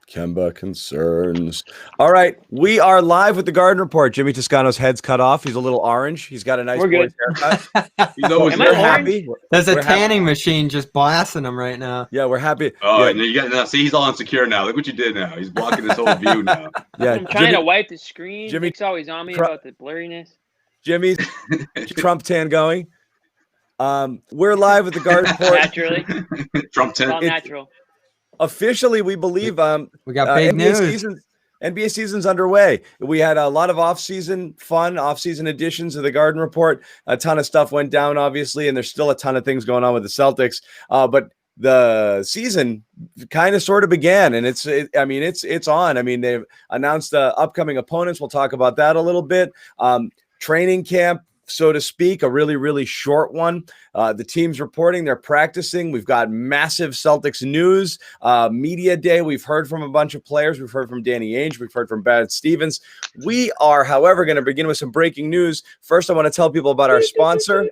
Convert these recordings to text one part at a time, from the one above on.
Kemba concerns. All right, we are live with the Garden Report. Jimmy Toscano's head's cut off. He's a little orange. He's got a nice boy's haircut. He's always Am I happy. There's a tanning machine just blasting him right now. Yeah, we're happy. Oh, yeah. And you got now. See, he's all insecure now. Look what you did now. He's blocking his whole view now. Yeah, I'm trying to wipe the screen. Nick's always on me Trump, about the blurriness. Jimmy's Trump tan going. We're live with the Garden Report. Naturally. Trump tan. All natural. Officially, we believe we got big news. NBA season's underway. We had a lot of off-season fun, off-season editions of the Garden Report. A ton of stuff went down, obviously, and there's still a ton of things going on with the Celtics. But the season kind of sort of began, and it's on. I mean, they've announced upcoming opponents. We'll talk about that a little bit. Training camp, so to speak, a really, really short one. The team's reporting, they're practicing. We've got massive Celtics news. Media day, we've heard from a bunch of players. We've heard from Danny Ainge. We've heard from Brad Stevens. We are, however, going to begin with some breaking news. First, I want to tell people about our sponsor,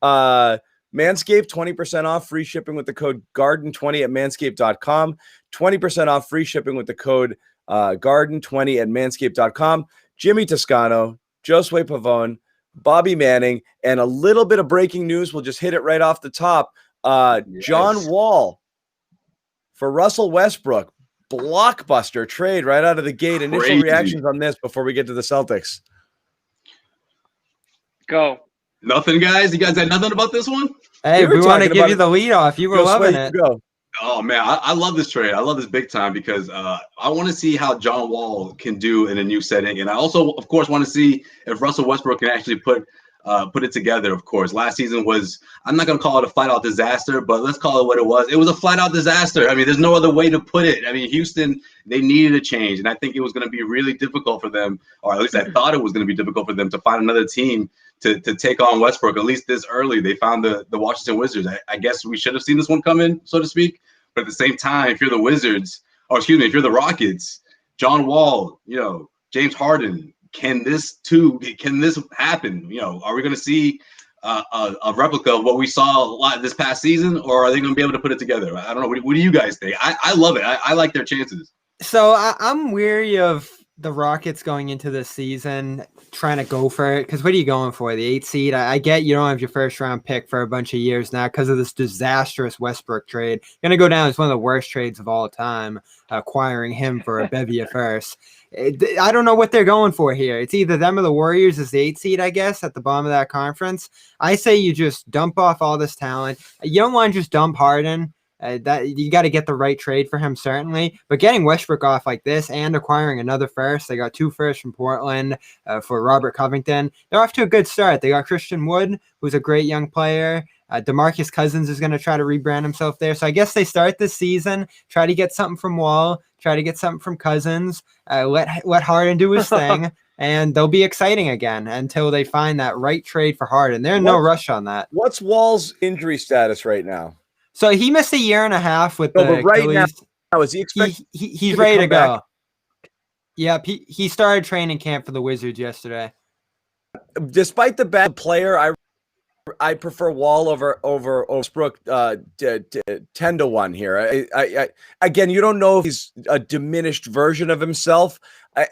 Manscaped, 20% off free shipping with the code GARDEN20 at manscaped.com. 20% off free shipping with the code GARDEN20 at manscaped.com. Jimmy Toscano, Josue Pavon, Bobby Manning, and a little bit of breaking news. We'll just hit it right off the top. John Wall for Russell Westbrook. Blockbuster trade right out of the gate. Initial Crazy reactions on this before we get to the Celtics. Go. Nothing, guys? You guys had nothing about this one? Hey, we want to give you the lead off. You were loving it. Go. Oh, man, I love this trade. I love this big time because I want to see how John Wall can do in a new setting. And I also, of course, want to see if Russell Westbrook can actually put it together, of course. Last season was, I'm not going to call it a flat-out disaster, but let's call it what it was. It was a flat-out disaster. I mean, there's no other way to put it. I mean, Houston, they needed a change, and I think it was going to be really difficult for them, or at least I thought it was going to be difficult for them to find another team to take on Westbrook, at least this early. They found the Washington Wizards. I guess we should have seen this one coming, so to speak. But at the same time, if you're the Wizards, if you're the Rockets, John Wall, James Harden, can this happen? Are we going to see a replica of what we saw this past season, or are they going to be able to put it together? I don't know. What do you guys think? I love it. I like their chances. So I'm weary of the Rockets going into this season trying to go for it, because what are you going for? The 8th seed? I get you don't have your first round pick for a bunch of years now because of this disastrous Westbrook trade. Going to go down as one of the worst trades of all time, acquiring him for a bevy of first. I don't know what they're going for here. It's either them or the Warriors as the 8th seed, I guess, at the bottom of that conference. I say you just dump off all this talent. You don't want to just dump Harden. That you got to get the right trade for him, certainly. But getting Westbrook off like this and acquiring another first, they got 2 firsts from Portland for Robert Covington. They're off to a good start. They got Christian Wood, who's a great young player. DeMarcus Cousins is going to try to rebrand himself there. So I guess they start this season, try to get something from Wall, try to get something from Cousins, let Harden do his thing, and they'll be exciting again until they find that right trade for Harden. There's no rush on that. What's Wall's injury status right now? So he missed a year and a half with the right Achilles. now, is he expected? He's ready to go. Yep, he started training camp for the Wizards yesterday. Despite the bad player, I prefer Wall over Westbrook 10-1 here. I again, you don't know if he's a diminished version of himself,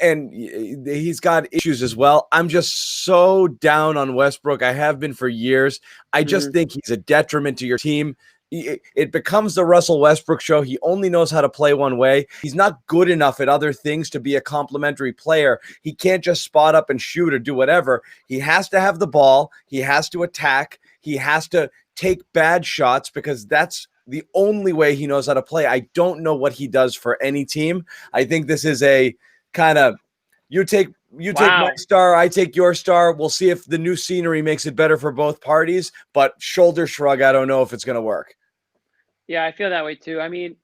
and he's got issues as well. I'm just so down on Westbrook. I have been for years. I just think he's a detriment to your team. It becomes the Russell Westbrook show. He only knows how to play one way. He's not good enough at other things to be a complementary player. He can't just spot up and shoot or do whatever. He has to have the ball. He has to attack. He has to take bad shots because that's the only way he knows how to play. I don't know what he does for any team. I think this is a kind of you take my star, I take your star. We'll see if the new scenery makes it better for both parties, but shoulder shrug, I don't know if it's going to work. Yeah, I feel that way too. I mean,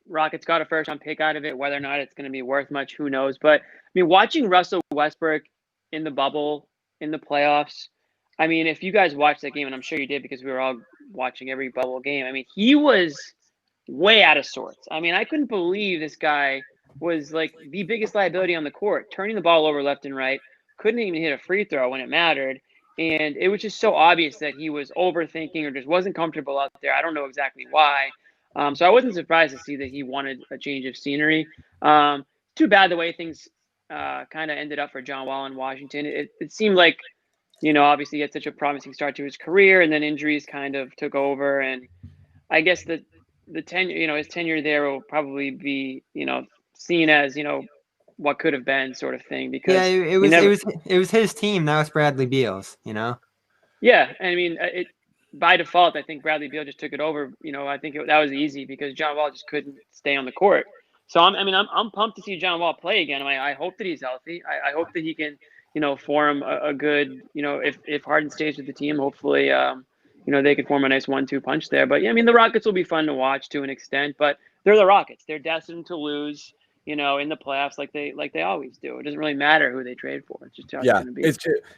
Rockets got a first-round pick out of it. Whether or not it's going to be worth much, who knows? But, I mean, watching Russell Westbrook in the bubble, in the playoffs, I mean, if you guys watched that game, and I'm sure you did because we were all watching every bubble game, I mean, he was way out of sorts. I mean, I couldn't believe this guy was like the biggest liability on the court, turning the ball over left and right, couldn't even hit a free throw when it mattered. And it was just so obvious that he was overthinking or just wasn't comfortable out there. I don't know exactly why. So I wasn't surprised to see that he wanted a change of scenery. Too bad the way things kind of ended up for John Wall in Washington. It seemed like, obviously he had such a promising start to his career, and then injuries kind of took over. And I guess the tenure, his tenure there will probably be, seen as, what could have been sort of thing, because Yeah, it was his team. Now it's Bradley Beal's, Yeah, I mean, by default, I think Bradley Beal just took it over. I think that was easy because John Wall just couldn't stay on the court. So I'm pumped to see John Wall play again. I hope that he's healthy. I hope that he can, form a good, if Harden stays with the team, hopefully, they could form a nice 1-2 punch there. But yeah, the Rockets will be fun to watch to an extent, but they're the Rockets. They're destined to lose, in the playoffs like they always do. It doesn't really matter who they trade for. It's just how it's going to be.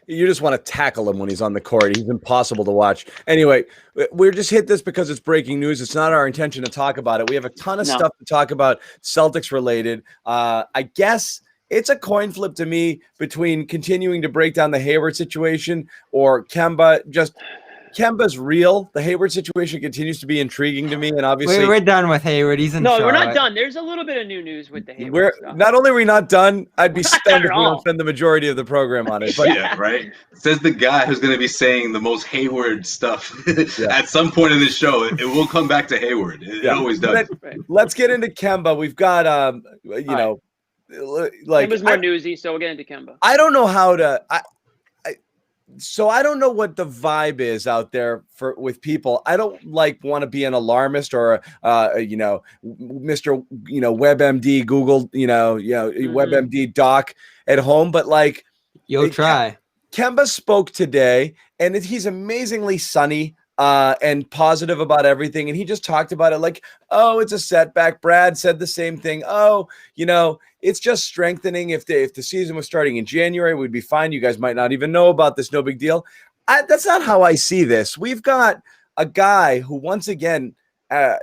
You just want to tackle him when he's on the court. He's impossible to watch. Anyway, we're just hit this because it's breaking news. It's not our intention to talk about it. We have a ton of stuff to talk about, Celtics related. I guess it's a coin flip to me between continuing to break down the Hayward situation or Kemba. Kemba's real. The Hayward situation continues to be intriguing to me, and obviously we're done with Hayward. He's in Charlotte. We're not done. There's a little bit of new news with the Hayward stuff. Not only are we not done, I'd be stunned if we don't spend the majority of the program on it. But yeah, right. Says the guy who's going to be saying the most Hayward stuff at some point in this show. It will come back to Hayward. It always does. Let's get into Kemba. We've got Kemba's more newsy, so we'll get into Kemba. I don't know how to. So I don't know what the vibe is out there with people. I don't want to be an alarmist or Mr. WebMD Google, WebMD doc at home, but you'll try. Kemba spoke today, and he's amazingly sunny and positive about everything. And he just talked about it it's a setback. Brad said the same thing. It's just strengthening. If the season was starting in January, we'd be fine. You guys might not even know about this. No big deal. That's not how I see this. We've got a guy who, once again, after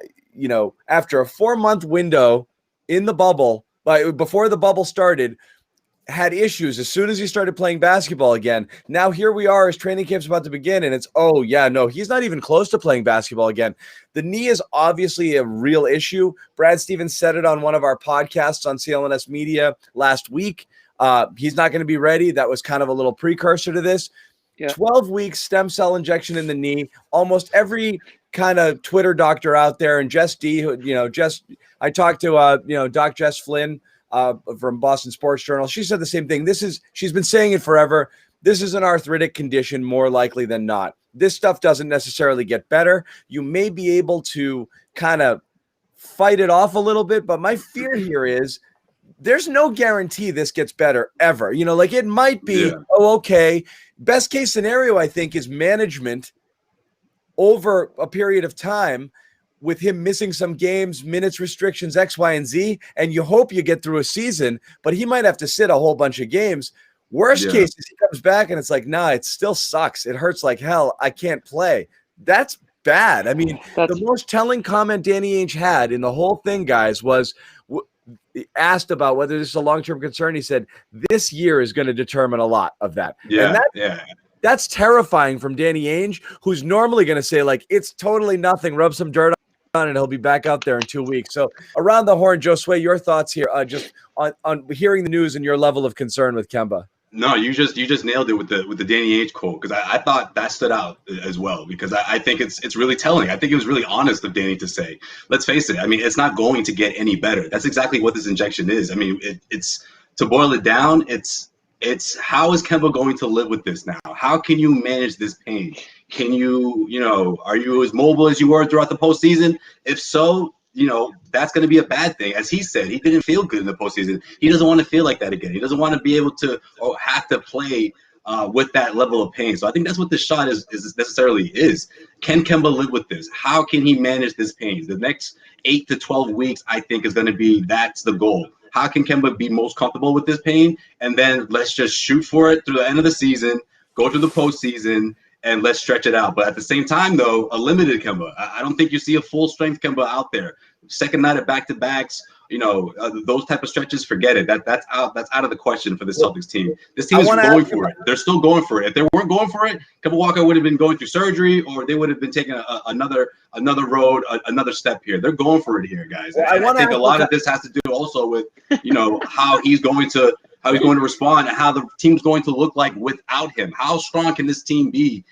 a 4-month window in the bubble, before the bubble started, had issues as soon as he started playing basketball again. Now here we are as training camp's about to begin, and it's, he's not even close to playing basketball again. The knee is obviously a real issue. Brad Stevens said it on one of our podcasts on CLNS Media last week. He's not going to be ready. That was kind of a little precursor to this. Yeah. 12 weeks stem cell injection in the knee. Almost every kind of Twitter doctor out there, and Jess D, I talked to Doc Jess Flynn from Boston Sports Journal. She said the same thing. She's been saying it forever. This is an arthritic condition more likely than not. This stuff doesn't necessarily get better. You may be able to kind of fight it off a little bit, but my fear here is there's no guarantee this gets better ever. It might be, okay. Best case scenario, I think, is management over a period of time with him missing some games, minutes restrictions, X, Y, and Z, and you hope you get through a season, but he might have to sit a whole bunch of games. Worst case is he comes back and it's it still sucks. It hurts like hell. I can't play. That's bad. The most telling comment Danny Ainge had in the whole thing, guys, was asked about whether this is a long-term concern. He said, this year is going to determine a lot of that. That's terrifying from Danny Ainge, who's normally going to say, it's totally nothing, rub some dirt on it, he'll be back out there in 2 weeks. So around the horn, Josue, your thoughts here, just on hearing the news and your level of concern with Kemba. No, you just nailed it with the Danny Ainge quote, because I thought that stood out as well, because I think it's really telling. I think it was really honest of Danny to say, let's face it, it's not going to get any better. That's exactly what this injection is. It's to boil it down, it's how is Kemba going to live with this now? How can you manage this pain? Can you, are you as mobile as you were throughout the postseason? If so, that's going to be a bad thing. As he said, he didn't feel good in the postseason. He doesn't want to feel like that again. He doesn't want to be able to or have to play with that level of pain. So I think that's what this shot is necessarily is. Can Kemba live with this? How can he manage this pain? The next 8 to 12 weeks, I think, is going to be, that's the goal. How can Kemba be most comfortable with this pain? And then let's just shoot for it through the end of the season, go through the postseason, and let's stretch it out. But at the same time, though, a limited Kemba. I don't think you see a full-strength Kemba out there. Second night of back-to-backs, those type of stretches, forget it. That's out of the question for the Celtics team. This team is going for it. They're still going for it. If they weren't going for it, Kemba Walker would have been going through surgery, or they would have been taking another road, another step here. They're going for it here, guys. Well, I think a lot of this has to do also with how he's going to respond and how the team's going to look like without him. How strong can this team be?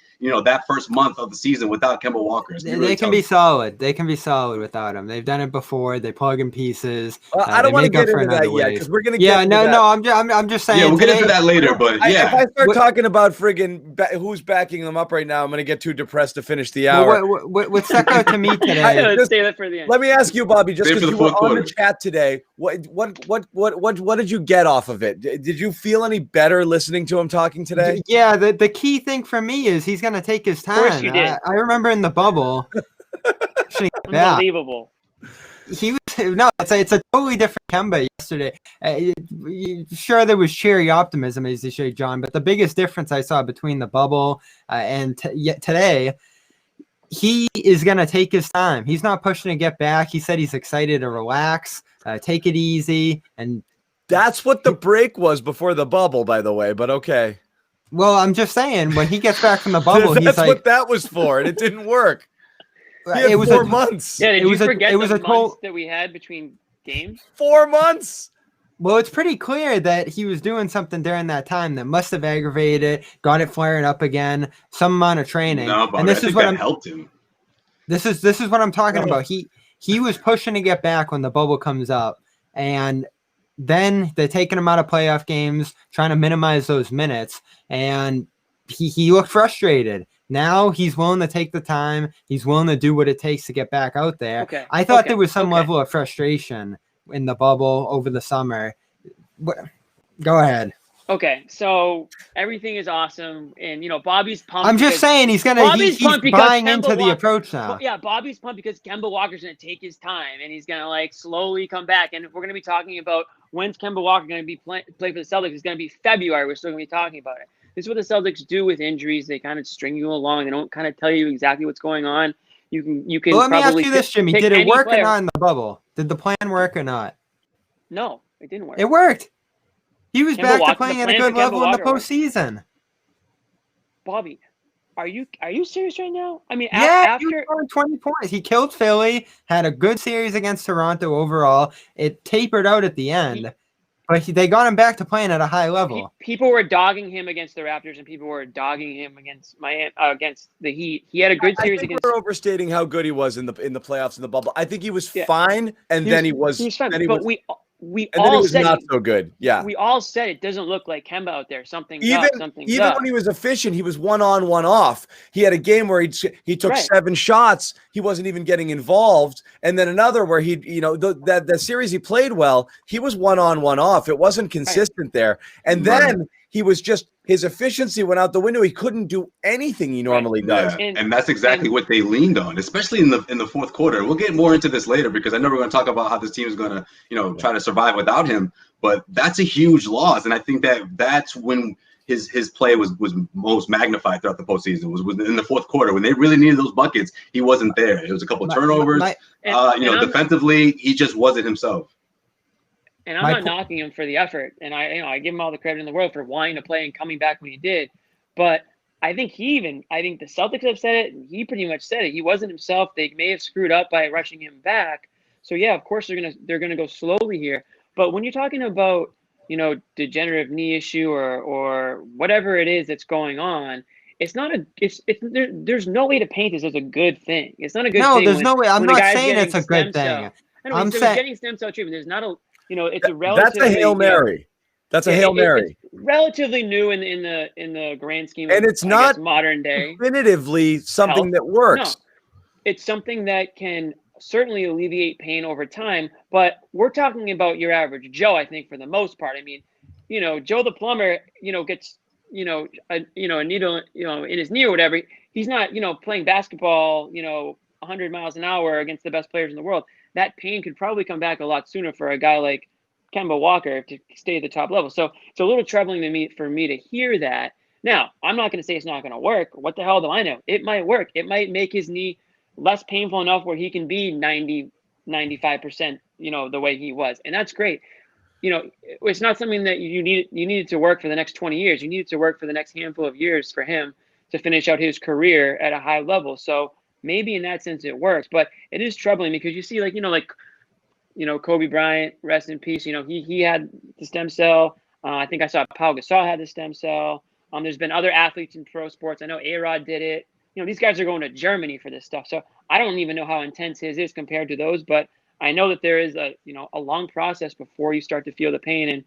That first month of the season without Kemba Walker. They can be solid. They can be solid without him. They've done it before. They plug in pieces. I don't want to get into that yet because we're going to get into that. I'm just saying. Yeah, we'll get into that later. But if I start talking about friggin' who's backing them up right now, I'm going to get too depressed to finish the hour. What stuck out to me today? Let's save that for the end. Let me ask you, Bobby, just because you were on the chat today, what did you get off of it? Did you feel any better listening to him talking today? Yeah, the key thing for me is he's going to take his time. Of course you did. I remember in the bubble. Unbelievable. He was it's a totally different Kemba yesterday. Sure, there was cheery optimism, as you say, John, but the biggest difference I saw between the bubble and today, he is going to take his time. He's not pushing to get back. He said he's excited to relax, take it easy, and that's what the break was before the bubble, by the way. But okay. Well, I'm just saying, when he gets back from the bubble, that's he's like, what that was for, and it didn't work. It was 4 months. Yeah, did you forget the months that we had between games? 4 months. Well, it's pretty clear that he was doing something during that time that must have aggravated it, got it flaring up again, some amount of training. No, but and this is what helped him. This is what I'm talking about. He was pushing to get back when the bubble comes up, and then they're taking him out of playoff games, trying to minimize those minutes, and he looked frustrated. Now he's willing to take the time. He's willing to do what it takes to get back out there. Okay. I thought there was some level of frustration in the bubble over the summer. Go ahead. Okay, so everything is awesome, and Bobby's pumped. I'm just saying he's buying into the approach now. Yeah, Bobby's pumped because Kemba Walker's gonna take his time, and he's gonna slowly come back. And we're gonna be talking about when's Kemba Walker gonna be play for the Celtics. It's gonna be February. We're still gonna be talking about it. This is what the Celtics do with injuries. They kind of string you along. They don't kind of tell you exactly what's going on. You can. Well, let me ask you this, Jimmy. Did it work or not in the bubble? Did the plan work or not? No, it didn't work. It worked. He was back to playing at a good level in the postseason. Bobby, are you serious right now? I mean, after he was scoring 20 points, he killed Philly, had a good series against Toronto overall. It tapered out at the end, but they got him back to playing at a high level. People were dogging him against the Raptors, and people were dogging him against against the Heat. He had a good series against. We're overstating how good he was in the playoffs in the bubble. I think he was fine, and then he was. He was fine, we and all then it was said not so good. Yeah, we all said it doesn't look like Kemba out there. Something even when he was efficient, he was 1-on, 1-off. He had a game where he took 7 shots. He wasn't even getting involved, and then another where the series he played well. He was 1-on, 1-off. It wasn't consistent there, and then he was just. His efficiency went out the window. He couldn't do anything he normally does. Yeah. And that's exactly what they leaned on, especially in the fourth quarter. We'll get more into this later because I know we're going to talk about how this team is going to, try to survive without him. But that's a huge loss, and I think that's when his play was most magnified throughout the postseason. Was in the fourth quarter when they really needed those buckets. He wasn't there. It was a couple of turnovers. Defensively, he just wasn't himself. And I'm not knocking him for the effort, and I give him all the credit in the world for wanting to play and coming back when he did. But I think the Celtics have said it, and he pretty much said it. He wasn't himself. They may have screwed up by rushing him back. So yeah, of course they're gonna go slowly here. But when you're talking about degenerative knee issue or whatever it is that's going on, it's not there's no way to paint this as a good thing. It's not a good thing. No, there's no way. I'm not saying it's a good thing. I'm saying getting stem cell treatment. There's not a it's a relatively. That's a Hail Mary. That's a Hail Mary. It's relatively new in the grand scheme. And it's not modern day. Definitively something that works. No, it's something that can certainly alleviate pain over time. But we're talking about your average Joe, I think, for the most part. I mean, Joe the plumber, gets a needle in his knee or whatever. He's not playing basketball 100 miles an hour against the best players in the world. That pain could probably come back a lot sooner for a guy like Kemba Walker to stay at the top level. So it's a little troubling for me to hear that. Now, I'm not going to say it's not going to work. What the hell do I know? It might work. It might make his knee less painful enough where he can be 90 95%, the way he was. And that's great. It's not something that you needed to work for the next 20 years. You needed to work for the next handful of years for him to finish out his career at a high level. So maybe in that sense it works, but it is troubling because you see Kobe Bryant, rest in peace. He had the stem cell. I think I saw Pau Gasol had the stem cell. There's been other athletes in pro sports. I know A-Rod did it. These guys are going to Germany for this stuff. So I don't even know how intense his is compared to those, but I know that there is a long process before you start to feel the pain.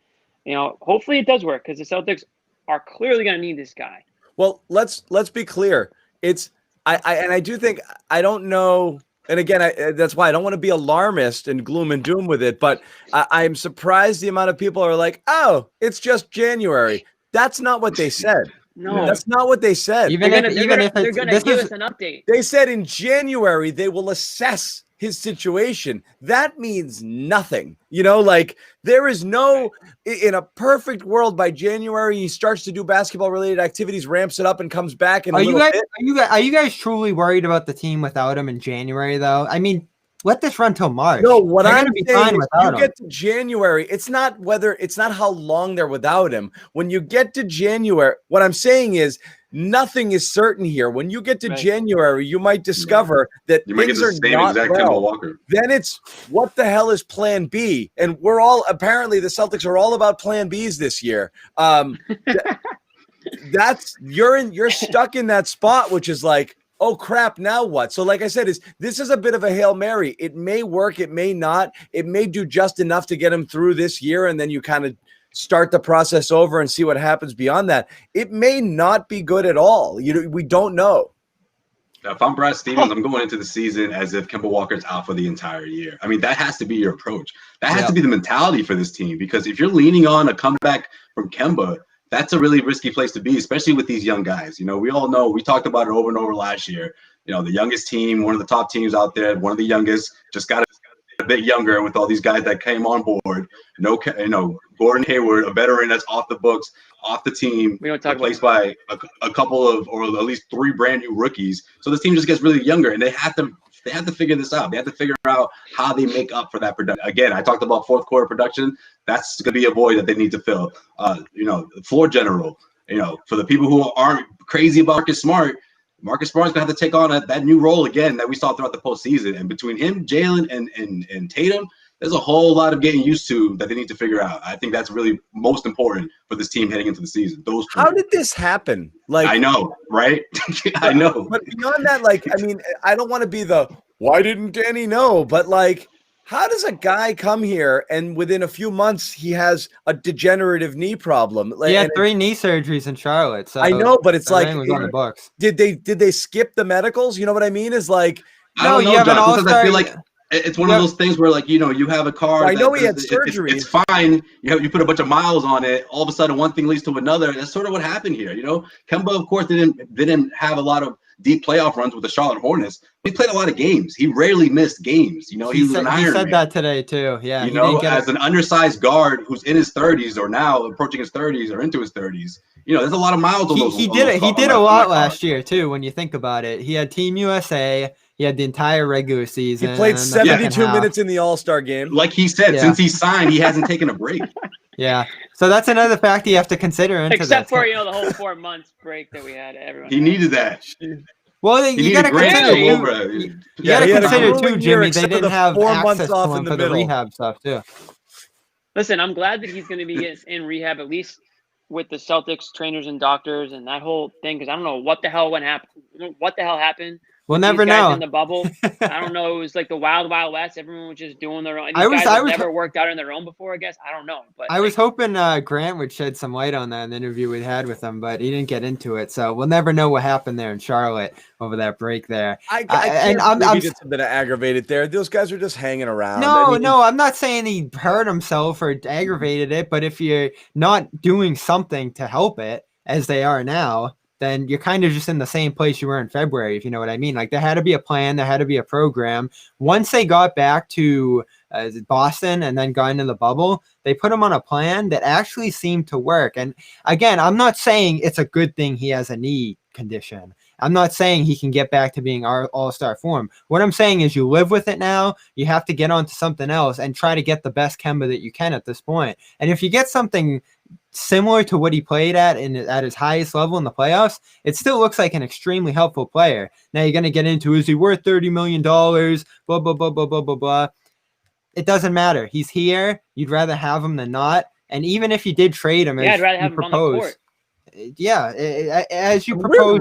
And, hopefully it does work because the Celtics are clearly going to need this guy. Well, let's be clear. I do think, I don't know. And again, that's why I don't want to be alarmist and gloom and doom with it. But I'm surprised the amount of people are like, oh, it's just January. That's not what they said. No, that's not what they said. They're going to give us an update. They said in January they will assess his situation. That means nothing. There is no, in a perfect world, by January he starts to do basketball related activities, ramps it up, and comes back. Are you guys truly worried about the team without him in January though? I mean, let this run till March. No, what I'm saying is you get to January, it's not how long they're without him. When you get to January, what I'm saying is nothing is certain here. When you get to January, you might discover that things are not well. Kemba Walker. Then it's what the hell is plan B? And apparently the Celtics are all about plan Bs this year. You're stuck in that spot, which is like, oh crap, now what? So like I said, this is a bit of a Hail Mary. It may work, it may not. It may do just enough to get him through this year, and then you kind of start the process over and see what happens beyond that. It may not be good at all. We don't know. Now, if I'm Brad Stevens, I'm going into the season as if Kemba Walker's out for the entire year. I mean, that has to be your approach. That has to be the mentality for this team, because if you're leaning on a comeback from Kemba, that's a really risky place to be, especially with these young guys. We all know, we talked about it over and over last year. The youngest team, one of the top teams out there, one of the youngest, just got a bit younger with all these guys that came on board. Gordon Hayward, a veteran that's off the books, off the team, we don't talk replaced by a couple of, or at least 3 brand new rookies. So this team just gets really younger, and they have to figure this out. They have to figure out how they make up for that production. Again, I talked about fourth quarter production. That's going to be a void that they need to fill. Floor general, for the people who aren't crazy about Marcus Smart's going to have to take on that new role again that we saw throughout the postseason. And between him, Jalen, and Tatum, there's a whole lot of getting used to that they need to figure out. I think that's really most important for this team heading into the season. How did this happen? I know, right? I know. But beyond that, I don't want to be why didn't Danny know? But how does a guy come here and within a few months he has a degenerative knee problem? He had 3 knee surgeries in Charlotte. So I know, but it's was on the books. Did they skip the medicals? You know what I mean? Is I don't know, you have an all-star. I feel like it's one of those things where you have a car. I know he had surgery. It's fine. You put a bunch of miles on it. All of a sudden, one thing leads to another. That's sort of what happened here. Kemba, of course, didn't have a lot of deep playoff runs with the Charlotte Hornets. He played a lot of games. He rarely missed games. He was an Iron Man. He said that today too. Yeah. As an undersized guard who's in his 30s or now approaching his 30s or into his 30s, there's a lot of miles on those. He did a lot last year too. When you think about it, he had Team USA. He had the entire regular season. He played 72 minutes in the All-Star game. Like he said, since he signed, he hasn't taken a break. Yeah. So that's another fact you have to consider. Except for, the whole 4 months break that we had. Everyone. He needed that. Well, you got to consider too, Jimmy. They didn't have 4 access months to off him in the for the middle. rehab stuff too. Listen, I'm glad that he's going to be in rehab, at least with the Celtics trainers and doctors and that whole thing, because I don't know what the hell happened. We'll never know. In the bubble, I don't know. It was like the wild West. Everyone was just doing their own. I was never worked out on their own before. I guess I don't know. But I was hoping Grant would shed some light on that in the interview we had with him, but he didn't get into it. So we'll never know what happened there in Charlotte over that break there. I'm just a bit aggravated there. Those guys are just hanging around. No, I'm not saying he hurt himself or aggravated it, but if you're not doing something to help it, as they are now, then you're kind of just in the same place you were in February, if you know what I mean. Like, there had to be a plan. There had to be a program. Once they got back to Boston and then got into the bubble, they put him on a plan that actually seemed to work. And again, I'm not saying it's a good thing he has a knee condition. I'm not saying he can get back to being our all-star form. What I'm saying is you live with it now. You have to get on to something else and try to get the best Kemba that you can at this point. And if you get something similar to what he played at his highest level in the playoffs, it still looks like an extremely helpful player. Now you're going to get into, is he worth $30 million? Blah, blah, blah, blah, blah, blah, blah. It doesn't matter. He's here. You'd rather have him than not. And even if you did trade him, I'd rather have him on the court. Yeah, as you propose,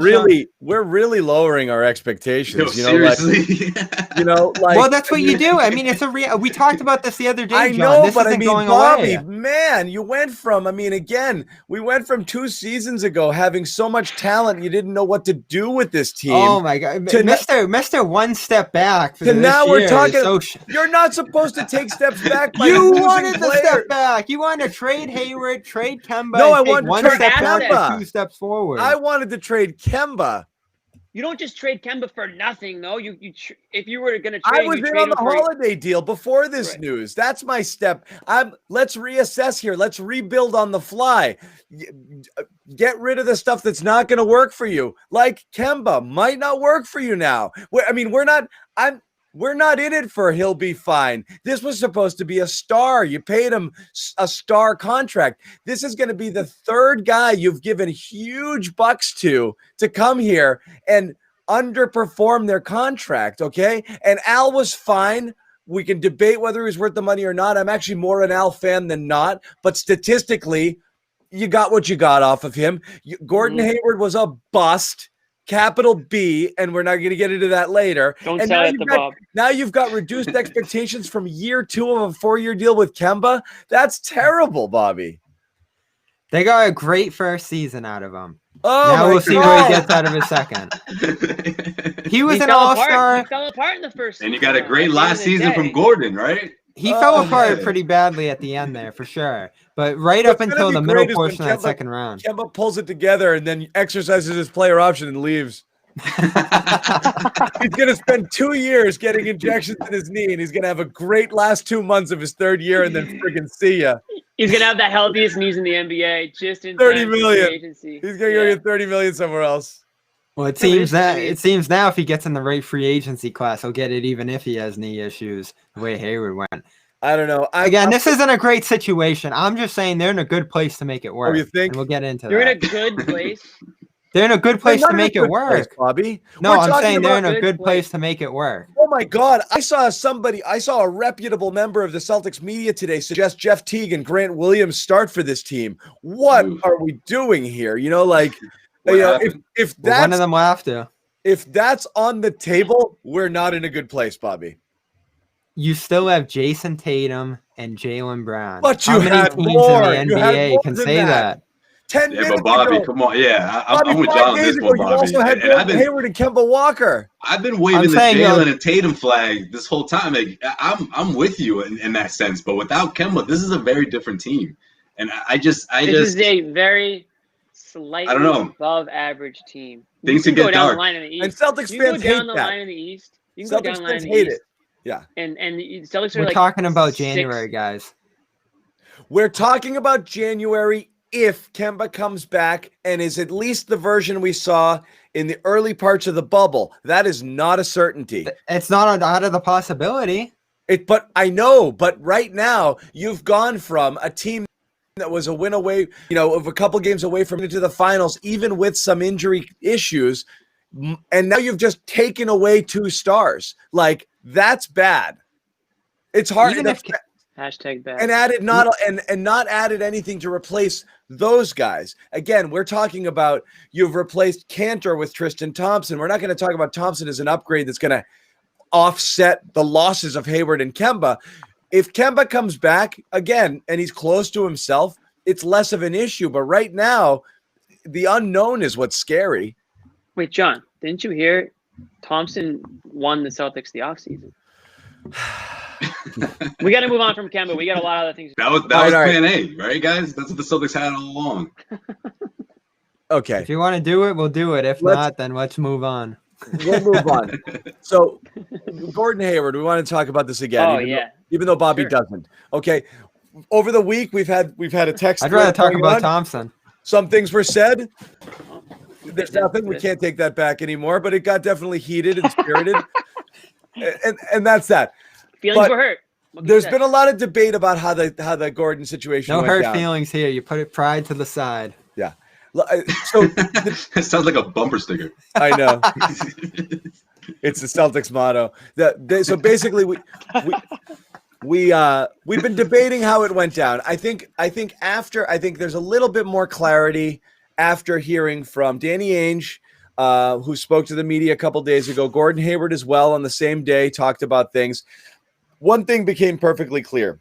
we're really lowering our expectations. No, seriously. Well, that's what you do. I mean, it's we talked about this the other day. I John. know, this but isn't going Bobby, away. man, you went from. We went from 2 seasons ago having so much talent, you didn't know what to do with this team. Oh my God, Mister, one step back. To now we're talking. You're not supposed to take steps back. By you losing wanted to players. step back. You wanted to trade Hayward, trade Kemba. No, and I take wanted to one trade step back Kemba. and 2 steps forward. I wanted to trade Kemba. You don't just trade Kemba for nothing, though. If you were going to trade, I was in on the holiday deal before this news. That's my step. Let's reassess here. Let's rebuild on the fly. Get rid of the stuff that's not going to work for you. Like Kemba might not work for you now. We're not in it for he'll be fine. This was supposed to be a star. You paid him a star contract. This is going to be the 3rd guy you've given huge bucks to come here and underperform their contract, okay? And Al was fine. We can debate whether he's worth the money or not. I'm actually more an Al fan than not. But statistically, you got what you got off of him. Gordon Hayward was a bust. Capital B, and we're not going to get into that later. Don't say it to Bob. Now you've got reduced expectations from year 2 of a 4-year deal with Kemba. That's terrible, Bobby. They got a great first season out of him. Oh, now we'll see what he gets out of his second. He was an all-star. He fell apart in the first season. And you got a great last season from Gordon, right? He fell apart pretty badly at the end there, for sure. But up until the middle portion of that second round. Kemba pulls it together and then exercises his player option and leaves. He's going to spend 2 years getting injections in his knee, and he's going to have a great last 2 months of his 3rd year and then friggin' see ya. He's going to have the healthiest knees in the NBA just in $30 million. Agency. He's going to go get $30 million somewhere else. Well, it seems now if he gets in the right free agency class, he'll get it even if he has knee issues, the way Hayward went. I don't know. This isn't a great situation. I'm just saying they're in a good place to make it work. Oh, you think? And we'll get into You're that. in a good place? They're in a good place to make it work. Place, Bobby. No, I'm saying they're in a good place to make it work. Oh my God. I saw a reputable member of the Celtics media today suggest Jeff Teague and Grant Williams start for this team. What are we doing here? If that's one of them will have to. If that's on the table, we're not in a good place, Bobby. You still have Jason Tatum and Jaylen Brown. But how many teams in the NBA can say that? 10 minutes but Bobby, ago. come on. Yeah, Bobby, I'm with John on this one, you Bobby. also had Hayward and Kemba Walker. I've been waving the Jaylen and Tatum flag this whole time. I'm with you in that sense. But without Kemba, this is a very different team. And this is a very slightly above average team. Things can get dark. And Celtics fans hate that. You can go down the line in the East. You can go down the line in the hate East. it. Yeah. And the Celtics We're talking about January, guys. We're talking about January if Kemba comes back and is at least the version we saw in the early parts of the bubble. That is not a certainty. It's not out of the possibility. But I know, but right now you've gone from a team that was a win away, of a couple games away from into the finals, even with some injury issues. And now you've just taken away 2 stars. Like, that's bad. It's hard. Hashtag bad. And added not added anything to replace those guys. Again, we're talking about you've replaced Cantor with Tristan Thompson. We're not going to talk about Thompson as an upgrade that's going to offset the losses of Hayward and Kemba. If Kemba comes back again and he's close to himself, it's less of an issue. But right now, the unknown is what's scary. Wait, John, didn't you hear Thompson won the Celtics the offseason? We got to move on from Kemba. We got a lot of other things. That was plan A, right, guys? That's what the Celtics had all along. Okay. If you want to do it, we'll do it. If not, then let's move on. We'll move on. So, Gordon Hayward, we want to talk about this again. Even though Bobby doesn't. Okay. Over the week, we've had a text. I'd rather talk about Thompson. Some things were said. there's nothing. We can't take that back anymore. But it got definitely heated and spirited, and that's that. Feelings were hurt. There's been a lot of debate about how the Gordon situation went hurt down. feelings here. You put it pride to the side. Yeah. So it sounds like a bumper sticker. I know. It's the Celtics motto. So basically, we've been debating how it went down. I think there's a little bit more clarity after hearing from Danny Ainge, who spoke to the media a couple days ago. Gordon Hayward as well on the same day talked about things. One thing became perfectly clear.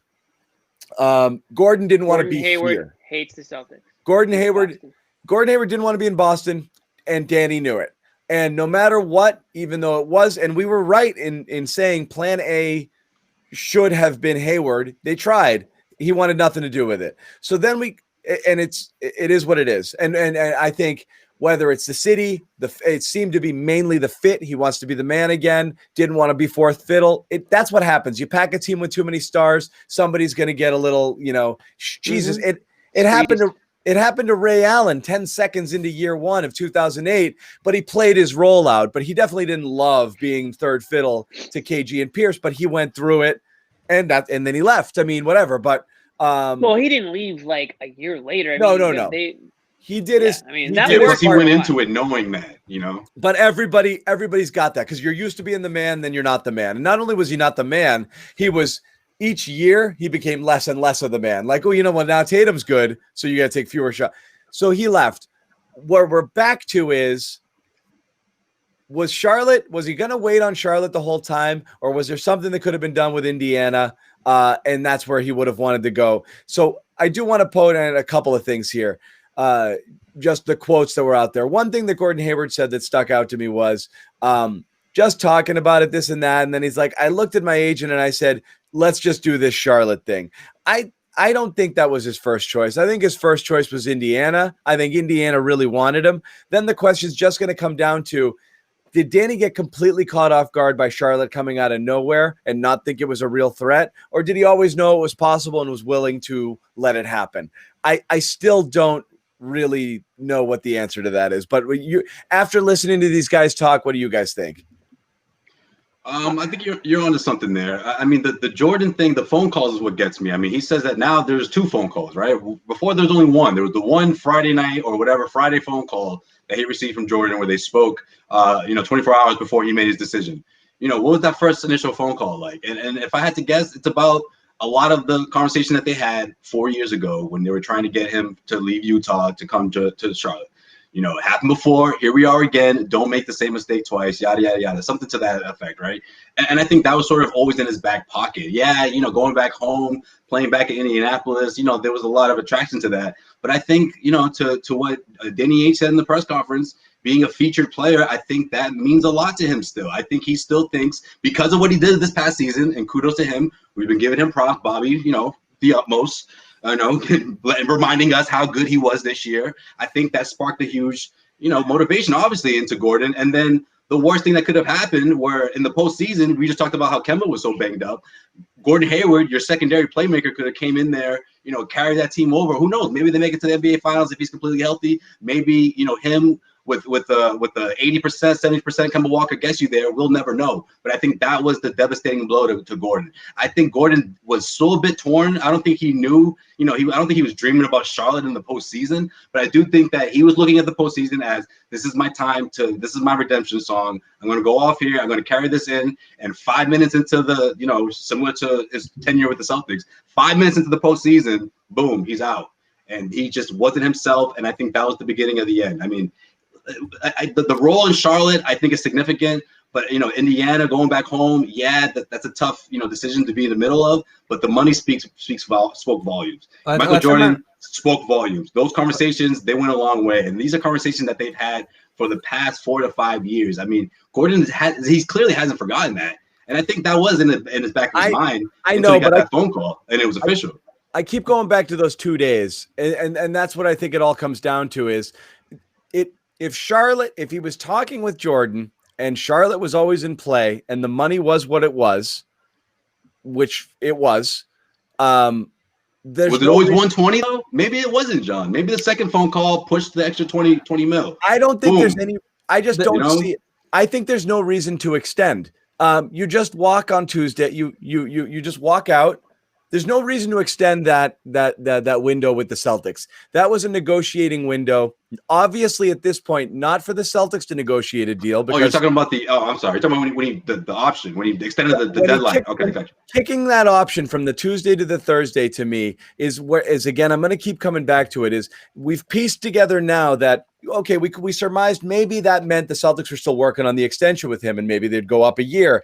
Gordon didn't want to be Hayward here. Hates the Celtics. Gordon Hayward didn't want to be in Boston, and Danny knew it. And no matter what, even though it was, and we were right in saying Plan A should have been Hayward, they tried. He wanted nothing to do with it. So then it is what it is. And I think whether it's the city, it seemed to be mainly the fit. He wants to be the man again. Didn't want to be fourth fiddle. That's what happens. You pack a team with too many stars. Somebody's going to get a little, Jesus. It happened to Ray Allen 10 seconds into year one of 2008, but he played his role out. But he definitely didn't love being third fiddle to KG and Pierce. But he went through it, and then he left. I mean, whatever. But well, he didn't leave like a year later. No. He did his. I mean, he went into it knowing that, But everybody's got that because you're used to being the man, then you're not the man. And not only was he not the man, he was. Each year he became less and less of the man. Like, now Tatum's good, so you got to take fewer shots. So he left. Where we're back to was he going to wait on Charlotte the whole time, or was there something that could have been done with Indiana? And that's where he would have wanted to go. So I do want to point out a couple of things here. Just the quotes that were out there. One thing that Gordon Hayward said that stuck out to me was just talking about it, this and that. And then he's like, I looked at my agent and I said, let's just do this Charlotte thing. I don't think that was his first choice. I think his first choice was Indiana. I think Indiana really wanted him. Then the question is just going to come down to, did Danny get completely caught off guard by Charlotte coming out of nowhere and not think it was a real threat? Or did he always know it was possible and was willing to let it happen? I still don't really know what the answer to that is. But after listening to these guys talk, what do you guys think? I think you're onto something there. I mean, the Jordan thing, the phone calls is what gets me. I mean, he says that now there's 2 phone calls, right? Before there's only one. There was the one Friday night or whatever Friday phone call that he received from Jordan where they spoke, 24 hours before he made his decision. What was that first initial phone call like? And if I had to guess, it's about a lot of the conversation that they had 4 years ago when they were trying to get him to leave Utah to come to Charlotte. It happened before. Here we are again. Don't make the same mistake twice. Yada, yada, yada. Something to that effect, right? And I think that was sort of always in his back pocket. Yeah, going back home, playing back in Indianapolis, there was a lot of attraction to that. But I think, to what Danny Ainge said in the press conference, being a featured player, I think that means a lot to him still. I think he still thinks because of what he did this past season, and kudos to him, we've been giving him props, Bobby, the utmost. Reminding us how good he was this year. I think that sparked a huge, motivation, obviously, into Gordon. And then the worst thing that could have happened where in the postseason, we just talked about how Kemba was so banged up. Gordon Hayward, your secondary playmaker, could have came in there, carried that team over. Who knows? Maybe they make it to the NBA Finals if he's completely healthy. Maybe, him with the 80%, 70% Kemba Walker gets you there. We'll never know. But I think that was the devastating blow to Gordon. I think Gordon was so a bit torn. I don't think he knew, I don't think he was dreaming about Charlotte in the postseason. But I do think that he was looking at the postseason as this is my time this is my redemption song. I'm going to go off here. I'm going to carry this in. And 5 minutes into the, similar to his tenure with the Celtics, 5 minutes into the postseason, boom, he's out. And he just wasn't himself. And I think that was the beginning of the end. I mean, the role in Charlotte, I think, is significant. But, Indiana going back home, that's a tough, decision to be in the middle of. But the money spoke volumes. Michael Jordan spoke volumes. Those conversations, they went a long way. And these are conversations that they've had for the past 4 to 5 years. I mean, Gordon he clearly hasn't forgotten that. And I think that was in his back of his mind. I know, but that phone call and it was official. I keep going back to those 2 days. And that's what I think it all comes down to is if he was talking with Jordan and Charlotte was always in play and the money was what it was, which it was, Was it always 120 though? Maybe it wasn't, John. Maybe the second phone call pushed the extra 20 mil. I don't think Boom. there's any. I just don't see it. I think there's no reason to extend. You just walk on Tuesday. You just walk out. There's no reason to extend that window with the Celtics. That was a negotiating window. Obviously, at this point, not for the Celtics to negotiate a deal. Because you're talking about the. Oh, I'm sorry. You're talking about when the option, when he extended the deadline. Okay, gotcha. Kicking that option from the Tuesday to the Thursday to me is again, I'm going to keep coming back to it. Is we've pieced together now that. Okay, we surmised maybe that meant the Celtics were still working on the extension with him, and maybe they'd go up a year.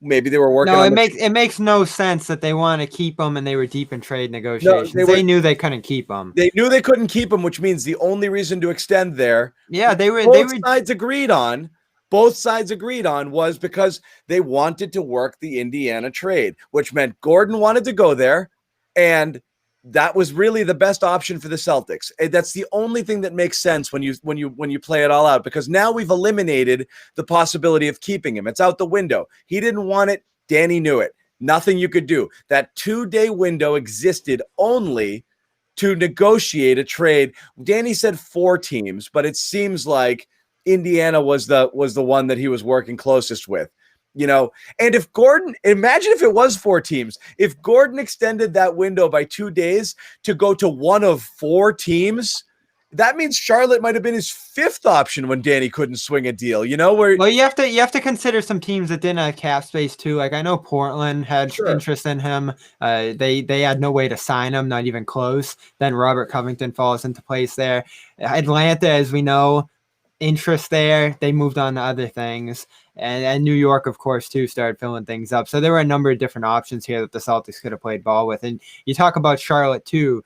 Maybe they were working. No, it makes no sense that they want to keep him, and they were deep in trade negotiations. No, they knew they couldn't keep him. They knew they couldn't keep him, which means the only reason to extend there. Yeah, both sides agreed on was because they wanted to work the Indiana trade, which meant Gordon wanted to go there, and that was really the best option for the Celtics. That's the only thing that makes sense when you play it all out, because now we've eliminated the possibility of keeping him. It's out the window. He didn't want it. Danny knew it. Nothing you could do. That 2-day window existed only to negotiate a trade. Danny said 4 teams, but it seems like Indiana was the one that he was working closest with. And if Gordon, imagine if it was 4 teams, if Gordon extended that window by 2 days to go to one of 4 teams, that means Charlotte might have been his 5th option when Danny couldn't swing a deal, well, you have to consider some teams that didn't have cap space too. Like I know Portland had interest in him. They had no way to sign him, not even close. Then Robert Covington falls into place there. Atlanta, as we know, interest there. They moved on to other things. And New York, of course, too, started filling things up. So there were a number of different options here that the Celtics could have played ball with. And you talk about Charlotte, too,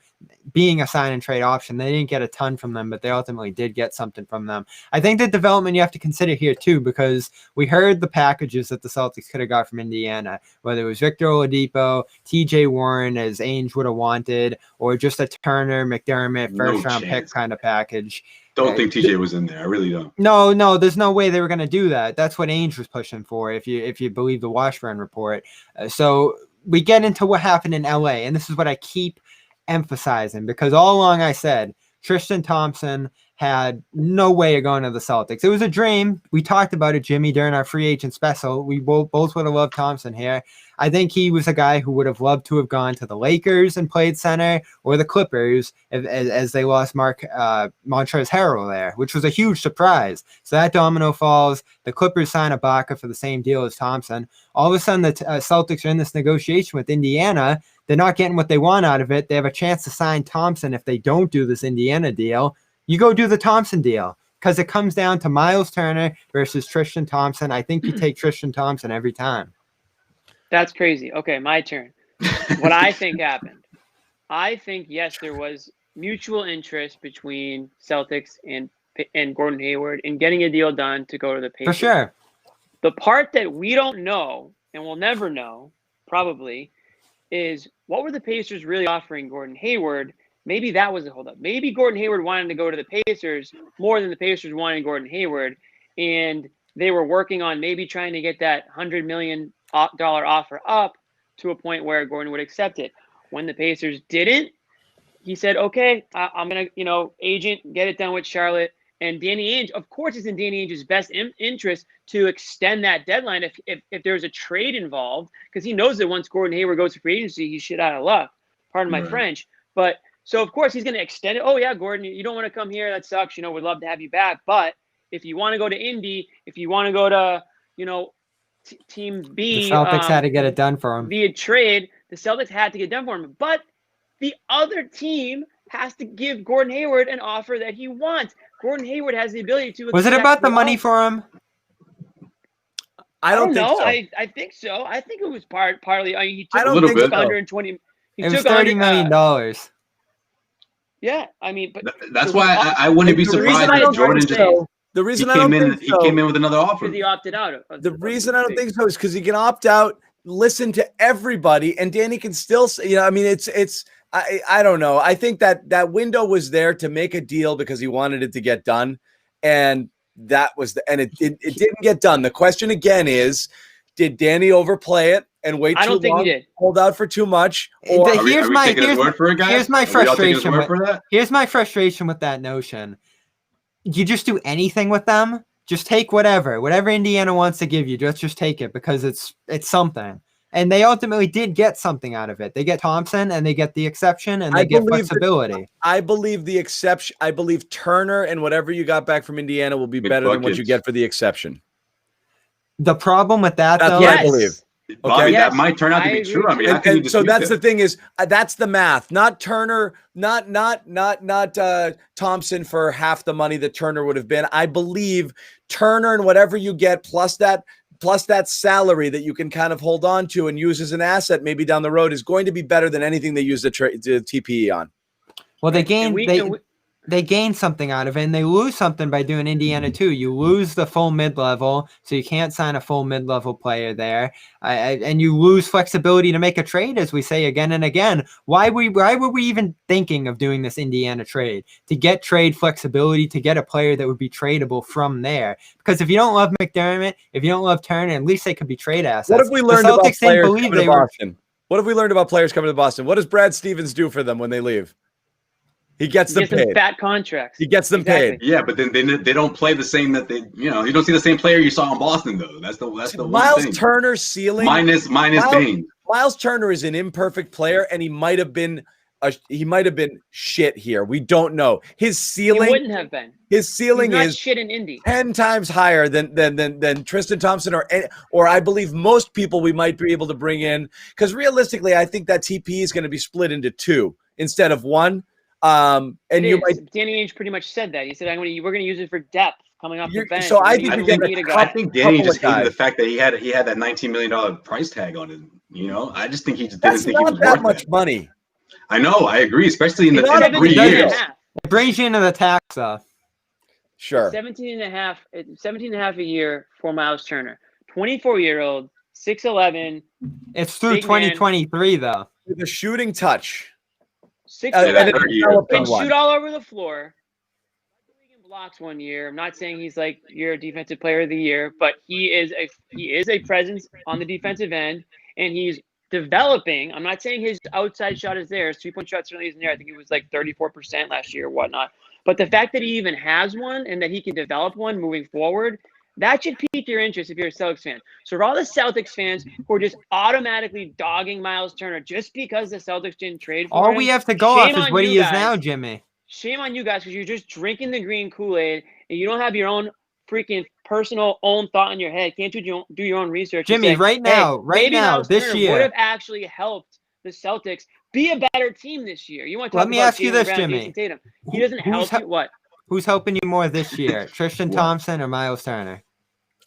being a sign and trade option. They didn't get a ton from them, but they ultimately did get something from them. I think the development you have to consider here, too, because we heard the packages that the Celtics could have got from Indiana, whether it was Victor Oladipo, TJ Warren, as Ainge would have wanted, or just a Turner, McDermott, first-round pick kind of package. Don't think TJ was in there. I really don't. No, there's no way they were going to do that. That's what Ainge was pushing for, if you believe the Washburn report. So we get into what happened in LA, and this is what I keep emphasizing, because all along I said Tristan Thompson had no way of going to the Celtics. It was a dream. We talked about it, Jimmy, during our free agent special. We both would have loved Thompson here. I think he was a guy who would have loved to have gone to the Lakers and played center, or the Clippers as they lost Montrezl Harrell there, which was a huge surprise. So that domino falls. The Clippers sign Ibaka for the same deal as Thompson. All of a sudden, the Celtics are in this negotiation with Indiana. They're not getting what they want out of it. They have a chance to sign Thompson if they don't do this Indiana deal. You go do the Thompson deal, because it comes down to Miles Turner versus Tristan Thompson. I think you take Tristan Thompson every time. That's crazy. Okay, my turn. What I think happened. I think, yes, there was mutual interest between Celtics and Gordon Hayward in getting a deal done to go to the Pacers. For sure. The part that we don't know, and we'll never know, probably, is what were the Pacers really offering Gordon Hayward? Maybe that was the holdup. Maybe Gordon Hayward wanted to go to the Pacers more than the Pacers wanted Gordon Hayward, and they were working on maybe trying to get that $100 million offer up to a point where Gordon would accept it. When the Pacers didn't, he said, okay, I'm going to, agent, get it done with Charlotte. And Danny Ainge, of course, it's in Danny Ainge's best interest to extend that deadline if there's a trade involved, because he knows that once Gordon Hayward goes to free agency, he's shit out of luck. Pardon my French. But so, of course, he's going to extend it. Oh, yeah, Gordon, you don't want to come here. That sucks. We'd love to have you back. But if you want to go to Indy, if you want to go to, Team B. The Celtics had to get it done for him. Via trade, the Celtics had to get done for him. But the other team has to give Gordon Hayward an offer that he wants. Gordon Hayward has the ability to. Was it about the money for him? I don't think so. I think so. I think it was partly. I mean, he took I don't think so. 120. It was $30 million. Yeah, I mean, but that's why I wouldn't be surprised if Jordan just. The reason he came in with another offer. Because he opted out. The reason I don't think so is because he can opt out, listen to everybody, and Danny can still say, I mean, I don't know. I think that window was there to make a deal because he wanted it to get done, and it didn't get done. The question again is, did Danny overplay it? and wait I too don't think long, he did. hold out for too much. Or Here's my frustration. Here's my frustration with that notion. You just do anything with them. Just take whatever Indiana wants to give you. Just take it because it's something. And they ultimately did get something out of it. They get Thompson and they get the exception and they get flexibility. I believe the exception. I believe Turner and whatever you got back from Indiana will be better than what you get for the exception. The problem with that's what I believe. Bobby, okay, that might turn out to be true. I mean, and so that's the thing is that's the math. Not Turner, not Thompson for half the money that Turner would have been. I believe Turner and whatever you get plus that salary that you can kind of hold on to and use as an asset maybe down the road is going to be better than anything they use the TPE on. Well, they gain something out of it, and they lose something by doing Indiana too. You lose the full mid-level, so you can't sign a full mid-level player there, and you lose flexibility to make a trade, as we say again and again. Why were we even thinking of doing this Indiana trade? To get trade flexibility, to get a player that would be tradable from there. Because if you don't love McDermott, if you don't love Turner, at least they could be trade assets. What have we learned about players coming to Boston? What have we learned about players coming to Boston? What does Brad Stevens do for them when they leave? He gets them paid. Fat contracts. He gets them paid. Yeah, but then they don't play the same that they, you don't see the same player you saw in Boston though. That's the one thing. Miles Turner's ceiling minus Bane. Miles Turner is an imperfect player, and he might have been shit here. We don't know. His ceiling wouldn't have been. His ceiling is shit in Indy. 10 times higher than Tristan Thompson or I believe most people we might be able to bring in, because realistically, I think that TP is going to be split into two instead of one. And Danny Ainge pretty much said that. He said, we're going to use it for depth coming off the bench. So I think Danny just hated the fact that he had that $19 million price tag on it. I just think he just didn't think he was that worth much money. I know, I agree, especially in the 3 years. It brings you into the tax off. Sure. 17 and a half a year for Miles Turner. 24-year-old, 6'11". It's through 2023 though. With a shooting touch. 6'11", can shoot all over the floor. Blocks 1 year. I'm not saying he's like your defensive player of the year, but he is a presence on the defensive end, and he's developing. I'm not saying his outside shot is there. His 3-point shot certainly isn't there. I think it was like 34% last year or whatnot. But the fact that he even has one and that he can develop one moving forward, that should pique your interest if you're a Celtics fan. So for all the Celtics fans who are just automatically dogging Miles Turner just because the Celtics didn't trade for him, all we have to go off is what he is now, Jimmy. Shame on you guys because you're just drinking the green Kool-Aid and you don't have your own freaking personal own thought in your head. Can't you do your own research? Jimmy, right now, this year would have actually helped the Celtics be a better team this year. You want to Let me ask you this, Jimmy. He doesn't help you. What? Who's helping you more this year, Tristan Thompson or Miles Turner?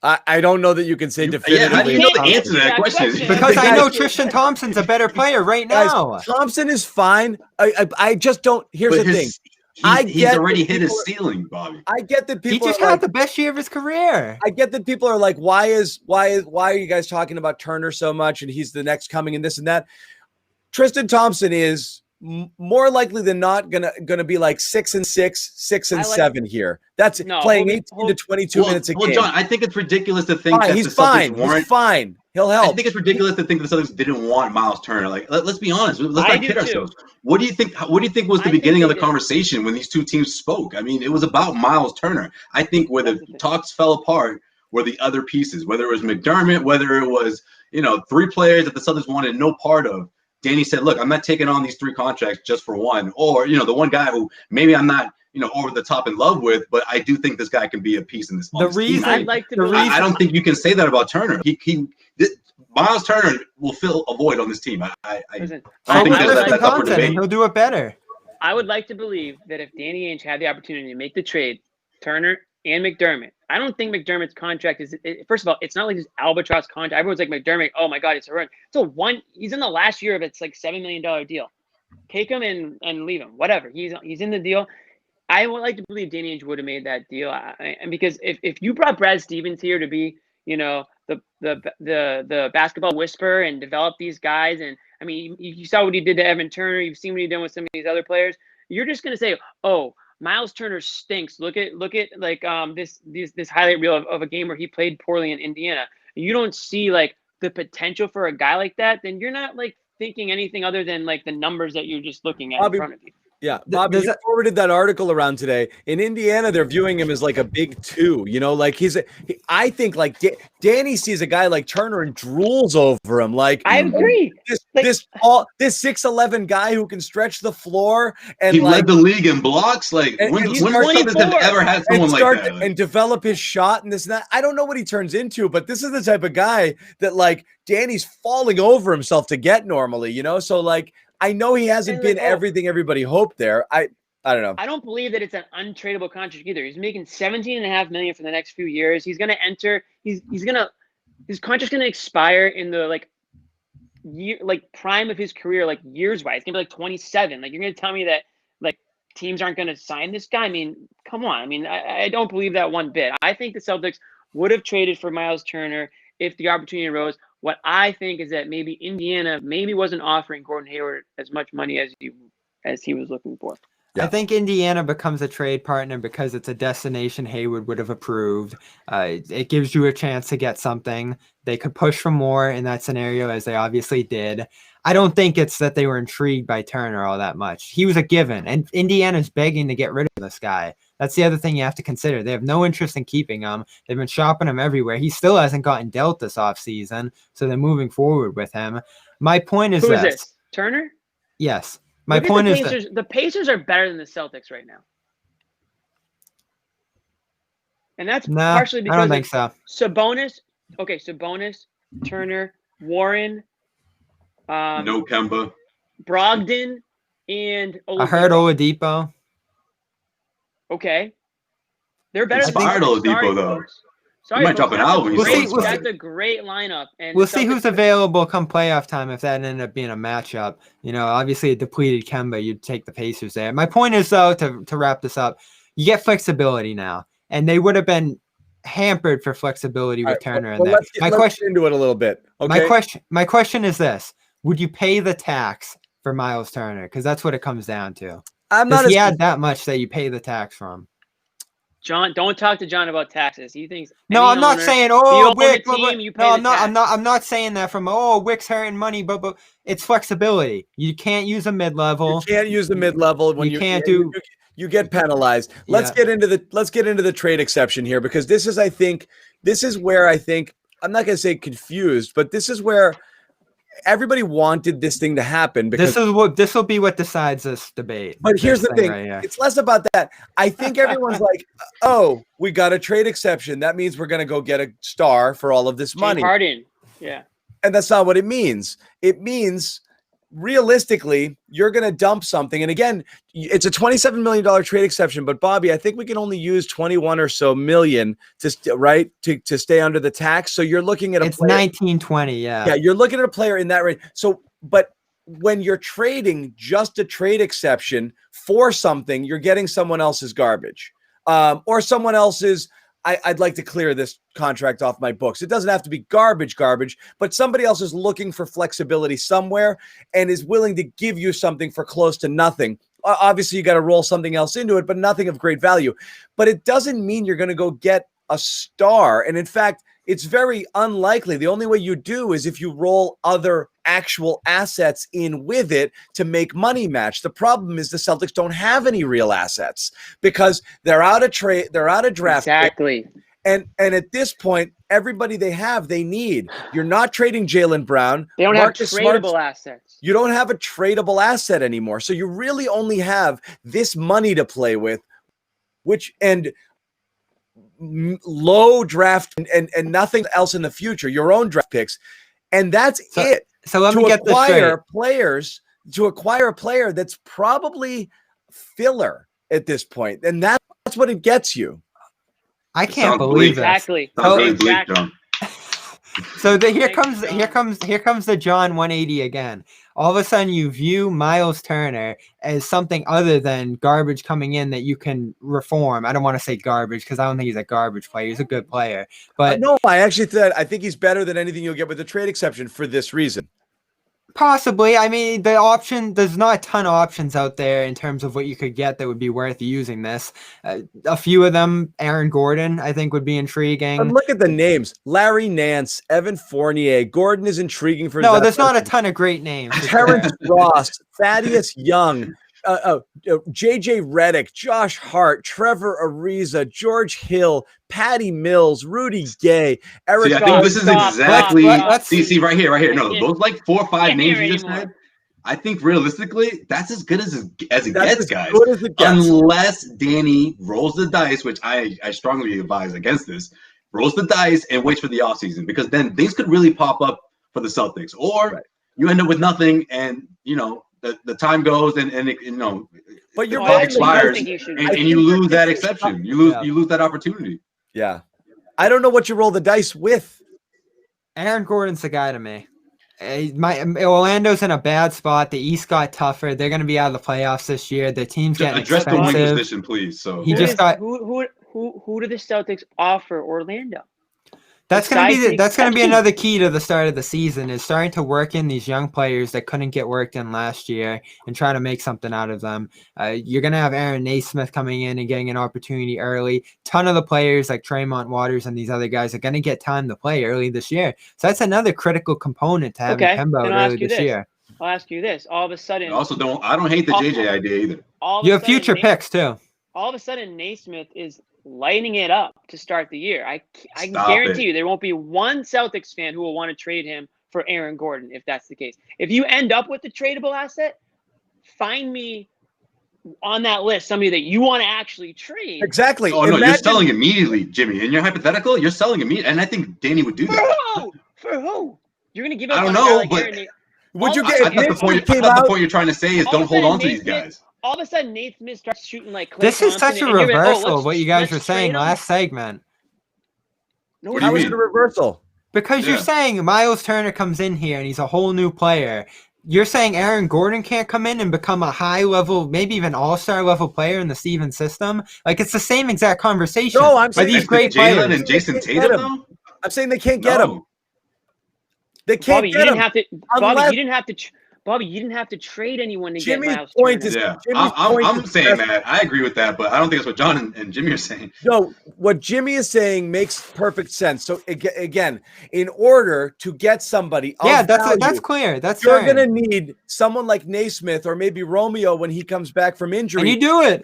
I don't know that you can definitively. Yeah, how do you know the answer to that question? Because I know Tristan Thompson's a better player right now. Guys, Thompson is fine. I just don't. Here's the thing. He's already hit his ceiling, Bobby. I get that people. He just had the best year of his career. I get that people are like, why are you guys talking about Turner so much? And he's the next coming and this and that. Tristan Thompson is more likely than not gonna be like 6 and 6, 6 and 7 here. That's playing 18 to 22 minutes a game. Well, John, I think it's ridiculous to think that he's fine. He's fine. He'll help. I think it's ridiculous to think the Celtics didn't want Miles Turner. Like, let's be honest. Let's not kid ourselves. What do you think? What do you think was the beginning of the conversation when these two teams spoke? I mean, it was about Miles Turner. I think where the talks fell apart were the other pieces. Whether it was McDermott, whether it was 3 players that the Celtics wanted no part of. Danny said, "Look, I'm not taking on these 3 contracts just for one, or the one guy who maybe I'm not." Over the top in love with, but I do think this guy can be a piece in this. The reason I don't think you can say that about Turner. Miles Turner will fill a void on this team. I don't think that's up for debate. He'll do it better. I would like to believe that if Danny Ainge had the opportunity to make the trade, Turner and McDermott, I don't think McDermott's contract is. First of all, it's not like his albatross contract. Everyone's like McDermott. Oh my God, it's a run. He's in the last year of it's like $7 million deal. Take him and leave him. Whatever. He's in the deal. I would like to believe Danny Ainge would have made that deal, and because if you brought Brad Stevens here to be, the basketball whisperer and develop these guys, and I mean, you saw what he did to Evan Turner, you've seen what he did with some of these other players. You're just gonna say, oh, Miles Turner stinks. Look at like this highlight reel of a game where he played poorly in Indiana. You don't see like the potential for a guy like that, then you're not like thinking anything other than like the numbers that you're just looking at in front of you. Yeah, Bobby, you forwarded that article around today. In Indiana, they're viewing him as like a big two. You know, like I think like Danny sees a guy like Turner and drools over him. Like I agree. This 6'11" guy who can stretch the floor and he led the league in blocks. Like when Celtics have ever had someone like that? And develop his shot and this and that. I don't know what he turns into, but this is the type of guy that like Danny's falling over himself to get normally. You know, so like. I know he hasn't been everything everybody hoped there. I don't know. I don't believe that it's an untradeable contract either. He's making $17.5 million for the next few years. He's going to enter. His contract's going to expire in the prime of his career, like years wise. It's going to be like 27. Like you're going to tell me that like teams aren't going to sign this guy? I mean, come on. I mean, I don't believe that one bit. I think the Celtics would have traded for Miles Turner if the opportunity arose. What I think is that maybe Indiana wasn't offering Gordon Hayward as much money as he was looking for. Yeah. I think Indiana becomes a trade partner because it's a destination Hayward would have approved. It gives you a chance to get something. They could push for more in that scenario, as they obviously did. I don't think it's that they were intrigued by Turner all that much. He was a given, and Indiana's begging to get rid of this guy. That's the other thing you have to consider. They have no interest in keeping him. They've been shopping him everywhere. He still hasn't gotten dealt this offseason, so they're moving forward with him. My point is Who is this? Turner? Yes. My point is that the Pacers are better than the Celtics right now. And that's partially because I don't think so. Sabonis, Turner, Warren, no Kemba, Brogdon, and Oladipo. I heard Oladipo. Okay. They're better than Oladipo, though. Sorry, you might drop an album. That's a great lineup. And we'll see who's available come playoff time if that ended up being a matchup. You know, obviously a depleted Kemba, you'd take the Pacers there. My point is, though, to wrap this up, you get flexibility now. And they would have been hampered for flexibility with Turner in there. Let's get into it a little bit. Okay. My question is this. Would you pay the tax for Miles Turner? Because that's what it comes down to. Does he had that much that you pay the tax from? John, don't talk to John about taxes. He thinks I'm not saying Wick. I'm not saying that from Wick's hurting money, but it's flexibility. You can't use a mid-level. You can't use the mid-level when you can't do. You get penalized. Let's get into the trade exception here, because this is where I think I'm not going to say confused, but this is where everybody wanted this thing to happen, because this will be what decides this debate. But here's the thing. It's less about that. I think everyone's like, oh, we got a trade exception. That means we're going to go get a star for all of this money. Harden. Yeah. And that's not what it means. It means realistically, you're going to dump something. And again, it's a $27 million trade exception, but Bobby, I think we can only use 21 or so million to stay under the tax. So you're looking at it's 19-20. Yeah. Yeah. You're looking at a player in that range. So, but when you're trading just a trade exception for something, you're getting someone else's garbage, or someone else's, I'd like to clear this contract off my books. It doesn't have to be garbage, but somebody else is looking for flexibility somewhere and is willing to give you something for close to nothing. Obviously, you got to roll something else into it, but nothing of great value. But it doesn't mean you're going to go get a star. And in fact, it's very unlikely. The only way you do is if you roll other actual assets in with it to make money match. The problem is the Celtics don't have any real assets because they're out of trade, they're out of draft. Exactly. And at this point, everybody they need. You're not trading Jaylen Brown. They don't have tradable assets. You don't have a tradable asset anymore. So you really only have this money to play with, and low draft and nothing else in the future, your own draft picks. And that's it. So let me get this straight. To acquire a player that's probably filler at this point. And that's what it gets you. I can't believe it. Exactly. So here comes the John 180 again. All of a sudden you view Miles Turner as something other than garbage coming in that you can reform. I don't want to say garbage because I don't think he's a garbage player. He's a good player. But no, I think he's better than anything you'll get with the trade exception for this reason. Possibly. I mean, there's not a ton of options out there in terms of what you could get that would be worth using this. A few of them, Aaron Gordon, I think would be intriguing. But look at the names. Larry Nance, Evan Fournier. Gordon is intriguing for No, there's not a ton of great names. Terrence Ross, Thaddeus Young, JJ Redick, Josh Hart, Trevor Ariza, George Hill, Patty Mills, Rudy Gay, Eric. See, I think this is exactly. let's see right here. No, those like 4 or 5 names you just said. I think realistically, that's as good as it gets, guys. Unless Danny rolls the dice, which I strongly advise against this, rolls the dice and waits for the offseason, because then things could really pop up for the Celtics, or you end up with nothing, and the time goes and it, but your clock expires, and you lose that exception. You lose that opportunity. Yeah, I don't know what you roll the dice with. Aaron Gordon's the guy to me. Orlando's in a bad spot. The East got tougher. They're going to be out of the playoffs this year. Their team's getting expensive. Address the wing position, please. So who do the Celtics offer Orlando? That's going to be another key to the start of the season, is starting to work in these young players that couldn't get worked in last year and trying to make something out of them. You're going to have Aaron Naismith coming in and getting an opportunity early. Ton of the players like Tremont Waters and these other guys are going to get time to play early this year. So that's another critical component to having Kemba early this year. I'll ask you this. All of a sudden, I don't hate the JJ idea either. You have future picks too. All of a sudden, Naismith is lighting it up to start the year. I can guarantee you there won't be one Celtics fan who will want to trade him for Aaron Gordon if that's the case. If you end up with the tradable asset, find me on that list somebody that you want to actually trade. Exactly. Oh, no, you're selling immediately, Jimmy. In your hypothetical, you're selling immediately. And I think Danny would do that. For who? You're going to give up I don't know, like but would you get the point you're trying to say is don't hold on to these guys. All of a sudden, Naismith starts shooting like Klay This is Thompson, such a reversal of what you guys were saying trade him. last segment. How was it a reversal? Because you're saying Miles Turner comes in here and he's a whole new player. You're saying Aaron Gordon can't come in and become a high-level, maybe even all-star level player in the Stevens system? Like, it's the same exact conversation. No, I'm saying these great Jalen players. and Jason Tatum. I'm saying they can't get him. They can't Bobby, get him. Bobby, you didn't have to trade anyone to Jimmy's get Miles point Turner. is, I'm saying that. I agree with that, but I don't think that's what John and Jimmy are saying. No, what Jimmy is saying makes perfect sense. So again, in order to get somebody, that's clear. You're going to need someone like Naismith or maybe Romeo when he comes back from injury. And you do it.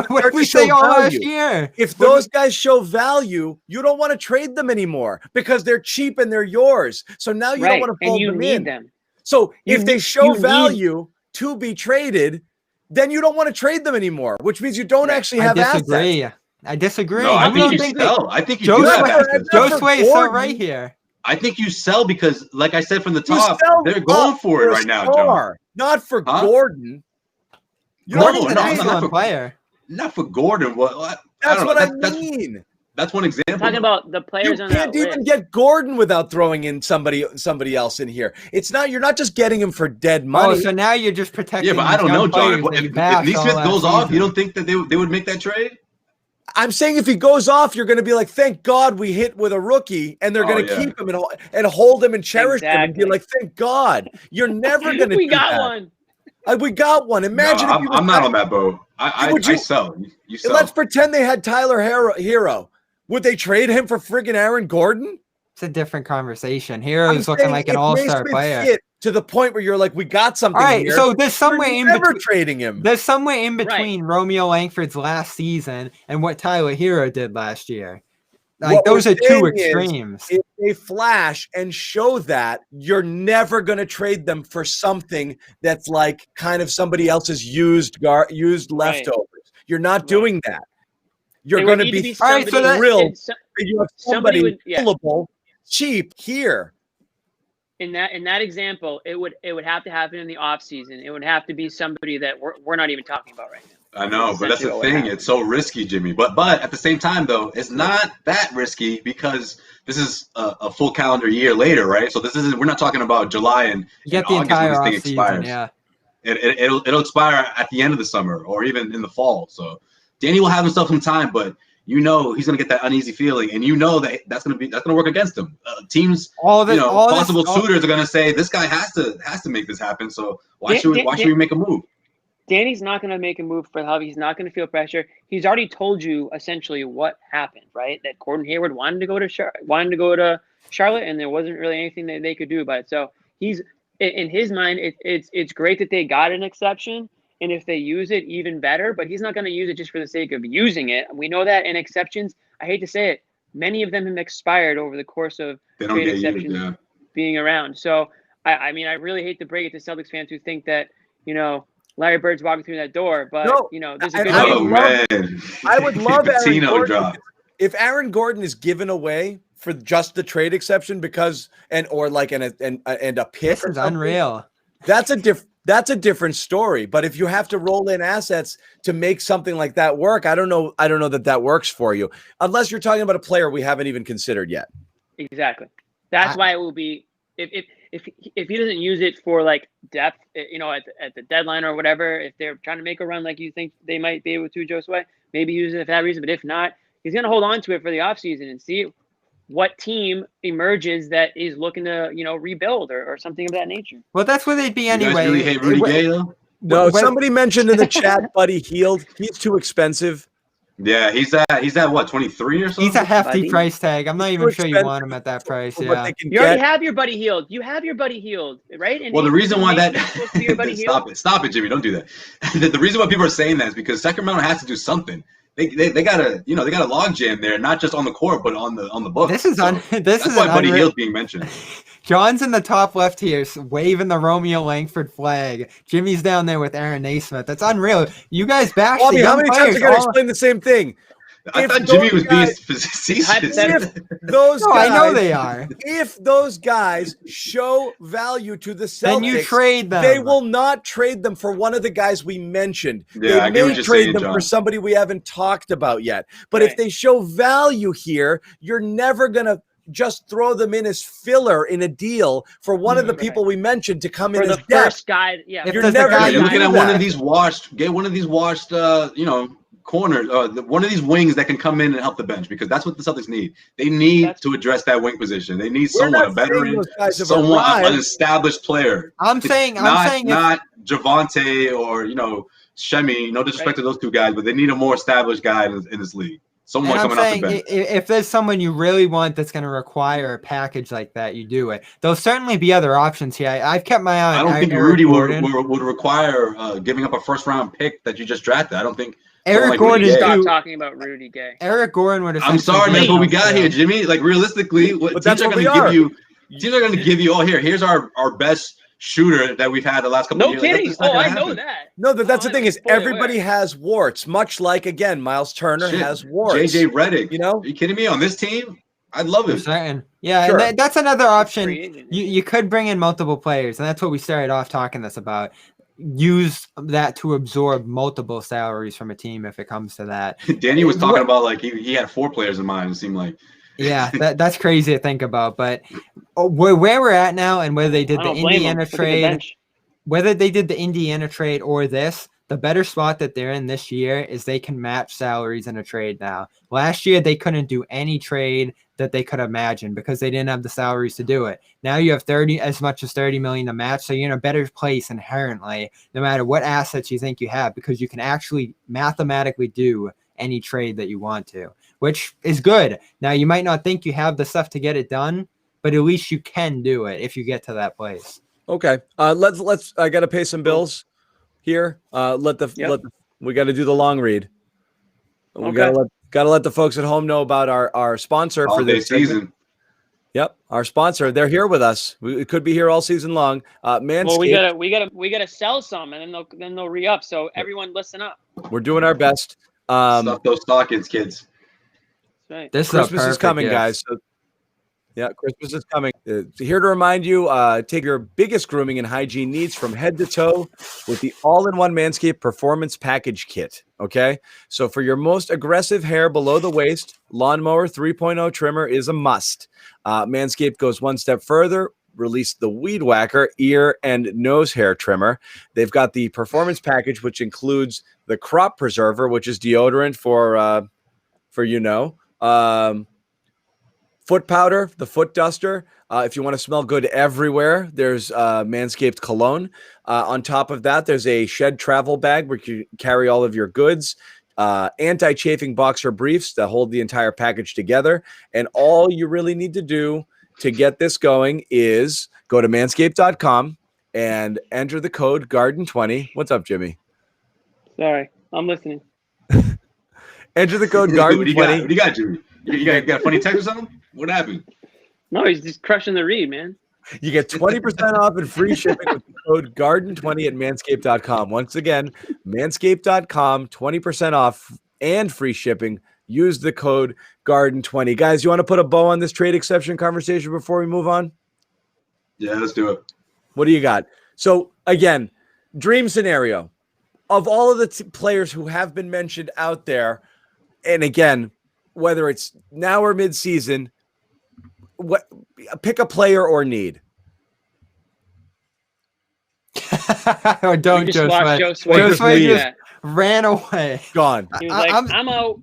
What did we say all last year? If those guys show value, you don't want to trade them anymore because they're cheap and they're yours. So now you don't want to fold them in. Them. So if they show value to be traded, then you don't want to trade them anymore, which means you don't actually have assets. I disagree. No, I think you sell. I think you do have assets. Josue is so right here. I think you sell because, like I said from the top, they're going for it right now, John. Not for Gordon. Gordon's an excellent player. Not for Gordon. What? That's what I mean. That's one example. I'm talking about the players on that list. You can't even get Gordon without throwing in somebody else in here. You're not just getting him for dead money. Oh, so now you're just protecting. Yeah, but I don't know, John. If Naismith goes off, you don't think that they would make that trade? I'm saying if he goes off, you're going to be like, thank God we hit with a rookie, and they're going to keep him and hold him and cherish him and be like, thank God. You're never going to. We got one. We got one. Imagine. No, I'm not on that boat. I sell. You sell. Let's pretend they had Tyler Hero. Would they trade him for friggin' Aaron Gordon? It's a different conversation. Hero's looking like an all-star player. To the point where you're like, we got something. All right, here. so there's somewhere in between trading him. There's somewhere in between Romeo Langford's last season and what Tyler Hero did last year. Like those are two extremes. If they flash and show that, you're never going to trade them for something that's like kind of somebody else's used leftovers. You're not doing that. You're going to be thrilled that you have somebody available, cheap here. In that example, it would have to happen in the offseason. It would have to be somebody that we're not even talking about right now. I know, but that's the thing. It's so risky, Jimmy. But at the same time, though, it's not that risky because this is a full calendar year later, right? So we're not talking about July and you get the August entire when this thing expires. Yeah, it'll expire at the end of the summer or even in the fall. So Danny will have himself some time, but you know he's going to get that uneasy feeling, and you know that's going to work against him. Teams, possible suitors are going to say this guy has to make this happen. So why should we make a move? Danny's not going to make a move for the hub. He's not going to feel pressure. He's already told you essentially what happened, right? That Gordon Hayward wanted to go to Charlotte, and there wasn't really anything that they could do about it. So he's in his mind, it's great that they got an exception. And if they use it, even better. But he's not going to use it just for the sake of using it. We know that. And exceptions, I hate to say it, many of them have expired over the course of trade exceptions being around. So, I mean, I really hate to break it to Celtics fans who think that, Larry Bird's walking through that door. But, there's a good I would love Aaron Gordon. If Aaron Gordon is given away for just the trade exception and a pick. This is unreal. That's a different story. But if you have to roll in assets to make something like that work, I don't know that works for you, unless you're talking about a player we haven't even considered yet. Exactly. That's why it will be if he doesn't use it for like depth, at the deadline or whatever. If they're trying to make a run like you think they might be able to, Josue, maybe use it for that reason. But if not, he's going to hold on to it for the offseason and see what team emerges that is looking to, rebuild or something of that nature. Well, that's where they'd be anyway. You guys really hate Rudy Gay, though? No, somebody mentioned in the chat, Buddy Hield. He's too expensive. Yeah, he's at what, 23 or something? He's a hefty price tag. I'm not even sure you want him at that price. Yeah, you already have your Buddy Hield. You have your Buddy Hield, right? And the reason why stop it, Jimmy, don't do that. The reason why people are saying that is because Sacramento has to do something. They got a log jam there, not just on the court, but on the book. That's why Buddy Hield's being mentioned. John's in the top left here, waving the Romeo Langford flag. Jimmy's down there with Aaron Naismith. That's unreal. You guys bash the young how many times are going to explain the same thing? I thought Jimmy was being facetious. I know they are. If those guys show value to the Celtics, then you trade them. They will not trade them for one of the guys we mentioned. Yeah, they may trade them for somebody we haven't talked about yet. But if they show value here, you're never going to just throw them in as filler in a deal for one of the people we mentioned to come in as depth. First guy. Yeah, you're never looking at one of these washed. Get one of these washed. Corners, one of these wings that can come in and help the bench, because that's what the Celtics need. They need to address that wing position. They need someone, a veteran, an established player. I'm saying not Javante or Shemi. No disrespect to those two guys, but they need a more established guy in this league. Someone coming off the bench. If there's someone you really want that's going to require a package like that, you do it. There'll certainly be other options here. I've kept my eye on. I don't think Rudy would require giving up a first round pick that you just drafted. I don't think. Eric Gordon. Stop talking about Rudy Gay. Eric Gordon would have. I'm sorry, man, but we got here, Jimmy. Like realistically, teams are going to give you. Teams are going to give you. Oh, here's our best shooter that we've had the last couple of years. No kidding. I know that. No, that's the thing is everybody has warts. Much like again, Miles Turner has warts. JJ Redick. Are you kidding me? On this team, I'd love it. Yeah, sure. And that's another option. You could bring in multiple players, and that's what we started off talking this about. Use that to absorb multiple salaries from a team if it comes to that. Danny was talking about like he had 4 players in mind. It seemed like. Yeah, that's crazy to think about. But where we're at now, and whether they did the Indiana trade, or this, the better spot that they're in this year is they can match salaries in a trade now. Last year, they couldn't do any trade that they could imagine because they didn't have the salaries to do it. Now you have as much as $30 million to match, so you're in a better place inherently, no matter what assets you think you have, because you can actually mathematically do any trade that you want to, which is good. Now you might not think you have the stuff to get it done, but at least you can do it if you get to that place. Okay, let's. I got to pay some bills here. We got to do the long read. We got to let the folks at home know about our sponsor for this season. Yep, our sponsor. They're here with us. We could be here all season long. Manscaped. Well, we gotta sell some, and then they'll re-up. So everyone, listen up. We're doing our best. Stuff those stockings, kids. Right. Christmas is coming, guys. So, yeah, Christmas is coming. Here to remind you, take your biggest grooming and hygiene needs from head to toe with the all-in-one Manscaped Performance Package Kit. Okay, so for your most aggressive hair below the waist, Lawnmower 3.0 trimmer is a must. Manscaped goes one step further. Released the Weed Whacker ear and nose hair trimmer. They've got the Performance Package, which includes the Crop Preserver, which is deodorant for for foot powder, the foot duster. If you want to smell good everywhere, there's Manscaped cologne. On top of that, there's a shed travel bag where you carry all of your goods. Anti-chafing boxer briefs that hold the entire package together. And all you really need to do to get this going is go to manscaped.com and enter the code GARDEN20. What's up, Jimmy? Sorry, I'm listening. Enter the code GARDEN20. What do you got, Jimmy? You got a funny text or something? What happened? No, he's just crushing the read, man. You get 20% off and free shipping with the code GARDEN20 at manscaped.com. Once again, manscaped.com, 20% off and free shipping. Use the code GARDEN20. Guys, you want to put a bow on this trade exception conversation before we move on? Yeah, let's do it. What do you got? So, again, dream scenario. Of all of the players who have been mentioned out there, and again, whether it's now or mid-season, pick a player or need. Or don't just watch Josue. Josue Just ran away. Gone. He was like, I'm out.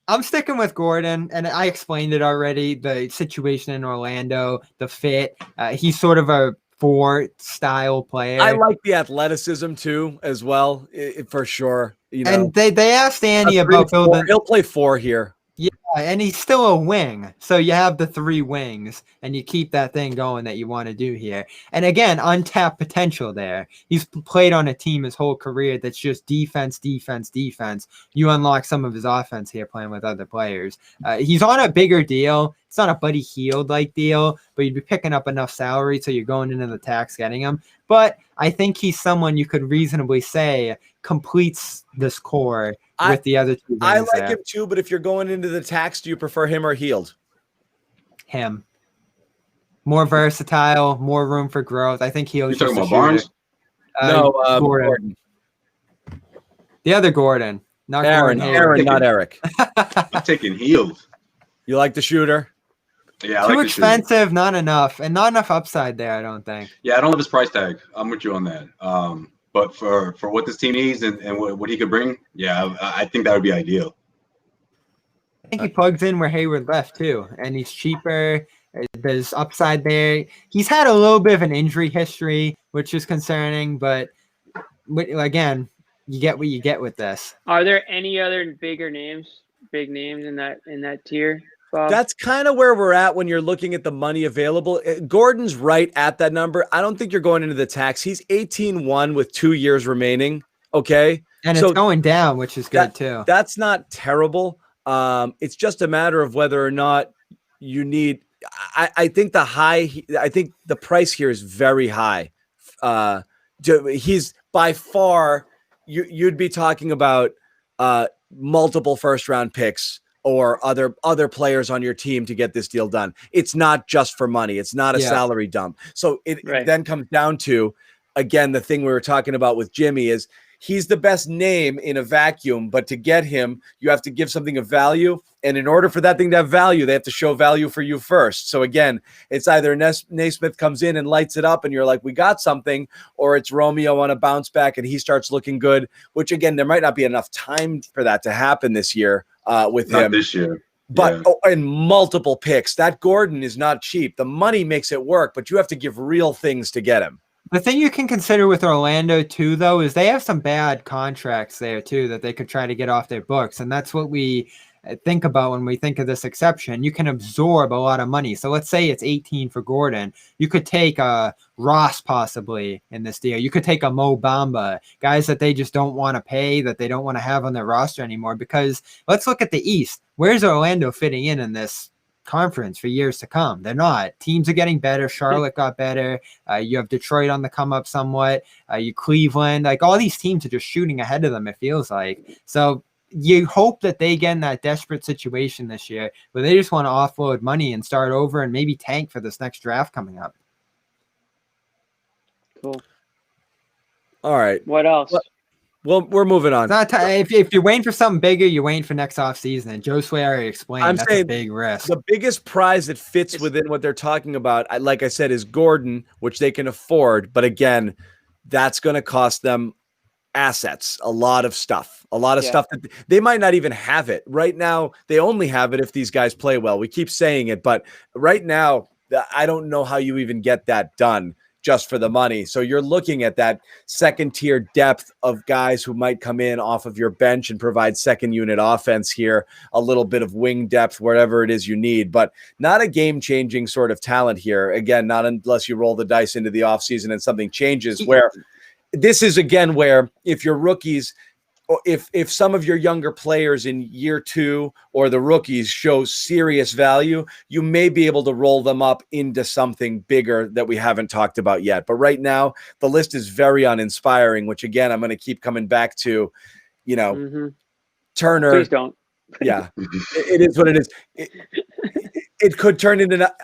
I'm sticking with Gordon, and I explained it already. The situation in Orlando, the fit. He's sort of a 4 style player. I like the athleticism too, as well, for sure. And they asked Andy about building. He'll play 4 here. Yeah, and he's still a wing. So you have the 3 wings, and you keep that thing going that you want to do here. And again, untapped potential there. He's played on a team his whole career that's just defense, defense, defense. You unlock some of his offense here playing with other players. He's on a bigger deal. It's not a Buddy Hield-like deal, but you'd be picking up enough salary so you're going into the tax getting him. But I think he's someone you could reasonably say completes this core with the other 2 I like there. him too, but if you're going into the tax, do you prefer him or Hield? Him. More versatile, more room for growth. I think he'll. You talking about Barnes? No, Gordon. The other Gordon, not Aaron. Gordon. Aaron, not Eric. I'm taking Hield. You like the shooter? Yeah, I Too like expensive, not enough, and not enough upside there. I don't think. Yeah, I don't have his price tag. I'm with you on that. But for what this team needs and what he could bring, yeah, I think that would be ideal. I think he plugs in where Hayward left too, and he's cheaper. There's upside there. He's had a little bit of an injury history, which is concerning, but again, you get what you get with this. Are there any other big names in that tier, Bob? That's kind of where we're at when you're looking at the money available. Gordon's right at that number. I don't think you're going into the tax. He's 18-1 with 2 years remaining. Okay. And it's going down, which is good too. That's not terrible. It's just a matter of whether or not you need. I think the price here is very high. He's by far. You'd be talking about multiple first-round picks or other players on your team to get this deal done. It's not just for money. It's not a salary dump. So it then comes down to, again, the thing we were talking about with Jimmy is he's the best name in a vacuum, but to get him, you have to give something of value. And in order for that thing to have value, they have to show value for you first. So again, it's either Naismith comes in and lights it up and you're like, we got something, or it's Romeo on a bounce back and he starts looking good, which again, there might not be enough time for that to happen this year with him. Not this year. But and multiple picks. That Gordon is not cheap. The money makes it work, but you have to give real things to get him. The thing you can consider with Orlando too, though, is they have some bad contracts there too that they could try to get off their books, and that's what we think about when we think of this exception. You can absorb a lot of money. So let's say it's 18 for Gordon. You could take a Ross possibly in this deal. You could take a Mo Bamba, guys that they just don't want to pay, that they don't want to have on their roster anymore. Because let's look at the East. Where's Orlando fitting in this conference for years to come? They're not. Teams are getting better. Charlotte got better. You have Detroit on the come up somewhat. You Cleveland, like all these teams are just shooting ahead of them, it feels like. So you hope that they get in that desperate situation this year where they just want to offload money and start over and maybe tank for this next draft coming up. Cool. All right. What else? Well, we're moving on. If you're waiting for something bigger, you're waiting for next offseason. And Josue already explained that's a big risk. The biggest prize that fits within what they're talking about, like I said, is Gordon, which they can afford. But again, that's going to cost them assets, a lot of stuff that they might not even have it right now. They only have it if these guys play well. We keep saying it, but right now, I don't know how you even get that done just for the money. So you're looking at that second tier depth of guys who might come in off of your bench and provide second unit offense here, a little bit of wing depth, wherever it is you need, but not a game changing sort of talent here. Again, not unless you roll the dice into the offseason and something changes, where this is again, where if your rookies, or if some of your younger players in year 2 or the rookies show serious value, you may be able to roll them up into something bigger that we haven't talked about yet. But right now, the list is very uninspiring, which again, I'm going to keep coming back to, Turner. Please don't. Yeah, it is what it is. It could turn into,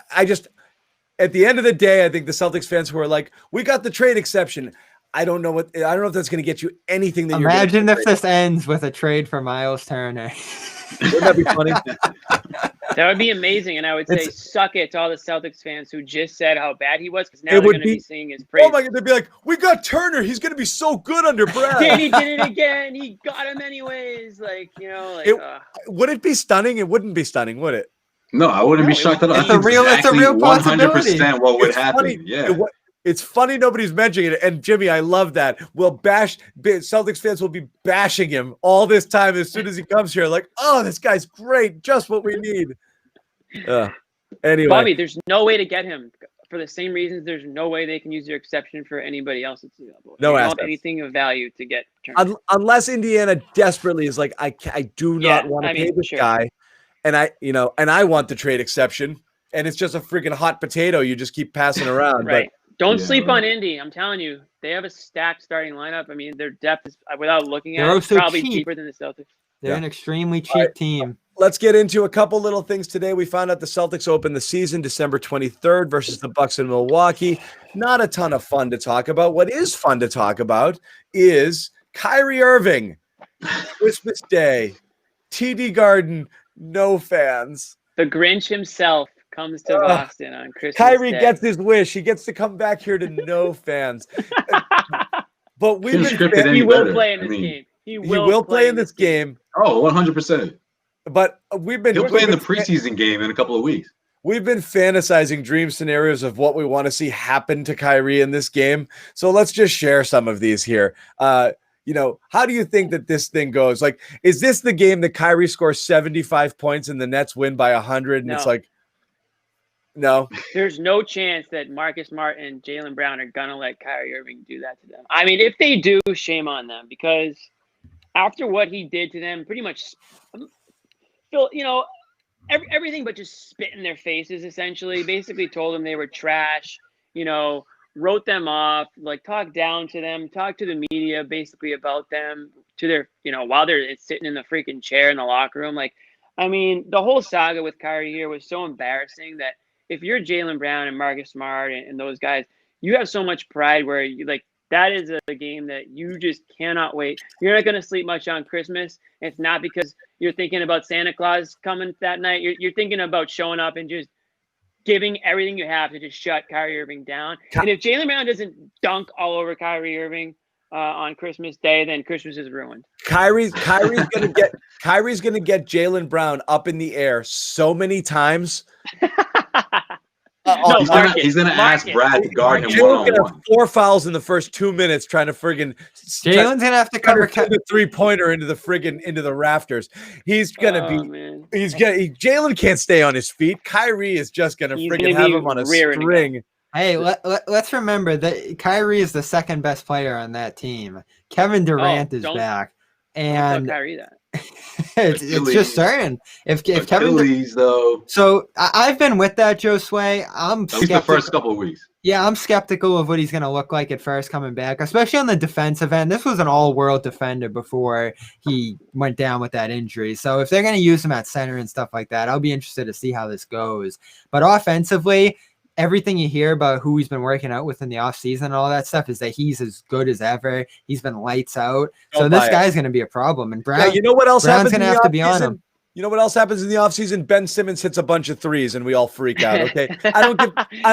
at the end of the day, I think the Celtics fans who are like, we got the trade exception. I don't know if that's going to get you anything that Imagine if this ends with a trade for Miles Turner. Wouldn't that be funny? That would be amazing. And I would say, suck it to all the Celtics fans who just said how bad he was, because now they're going to be singing his praise. Oh my God, they'd be like, we got Turner. He's going to be so good under Brad. And he did it again. He got him anyways. Would it be stunning? It wouldn't be stunning, would it? No, I wouldn't be shocked at all. It's a real possibility. 100% what would happen. Funny. Yeah. It's funny nobody's mentioning it. And Jimmy, I love that. Celtics fans will be bashing him all this time as soon as he comes here. Like, oh, this guy's great. Just what we need. Anyway. Bobby, there's no way to get him for the same reasons. There's no way they can use their exception for anybody else that's available. No they assets. don't have anything of value to get Turner. Unless Indiana desperately is like, I do not want to pay this guy. And I want the trade exception. And it's just a freaking hot potato you just keep passing around. Right. But don't sleep on Indy. I'm telling you, they have a stacked starting lineup. I mean, their depth is, without looking at it, probably cheaper than the Celtics. They're an extremely cheap team. Let's get into a couple little things today. We found out the Celtics opened the season December 23rd versus the Bucks in Milwaukee. Not a ton of fun to talk about. What is fun to talk about is Kyrie Irving. Christmas Day, TD Garden, no fans. The Grinch himself comes to Boston on Christmas Kyrie Day. gets his wish. He gets to come back here to no fans. But he will play in this game. He will play in this game. Oh, 100%. But he'll play in the preseason game in a couple of weeks. We've been fantasizing dream scenarios of what we want to see happen to Kyrie in this game. So let's just share some of these here. How do you think that this thing goes? Like, is this the game that Kyrie scores 75 points and the Nets win by 100? And it's like, no. There's no chance that Marcus Smart and Jaylen Brown are going to let Kyrie Irving do that to them. I mean, if they do, shame on them, because after what he did to them, pretty much, everything but just spit in their faces, essentially, basically told them they were trash, wrote them off, like talked down to them, talked to the media basically about them to their, while they're sitting in the freaking chair in the locker room. Like, I mean, the whole saga with Kyrie here was so embarrassing that if you're Jaylen Brown and Marcus Smart and those guys, you have so much pride where you that is a game that you just cannot wait. You're not going to sleep much on Christmas. It's not because you're thinking about Santa Claus coming that night. You're thinking about showing up and just giving everything you have to just shut Kyrie Irving down. And if Jaylen Brown doesn't dunk all over Kyrie Irving on Christmas Day, then Christmas is ruined. Kyrie's gonna get Jaylen Brown up in the air so many times. He's gonna ask Brad to guard him one-on-one. 4 fouls in the first 2 minutes, trying to friggin' Jaylen's gonna have to cover the 3-pointer into the rafters. He's gonna Jaylen can't stay on his feet. Kyrie is just gonna friggin' have him on a string. Hey, let's remember that Kyrie is the second best player on that team. Kevin Durant is back, and Kyrie that. it's just certain. If Kevin, though. So I've been with that, Josue. I'm at least the first couple of weeks. Yeah, I'm skeptical of what he's going to look like at first coming back, especially on the defensive end. This was an all-world defender before he went down with that injury. So if they're going to use him at center and stuff like that, I'll be interested to see how this goes. But offensively, everything you hear about who he's been working out with in the offseason and all that stuff is that he's as good as ever. He's been lights out. So this guy's going to be a problem. And Brown, you know what else Brown's going to have to be on him. You know what else happens in the offseason? Ben Simmons hits a bunch of threes and we all freak out, okay? I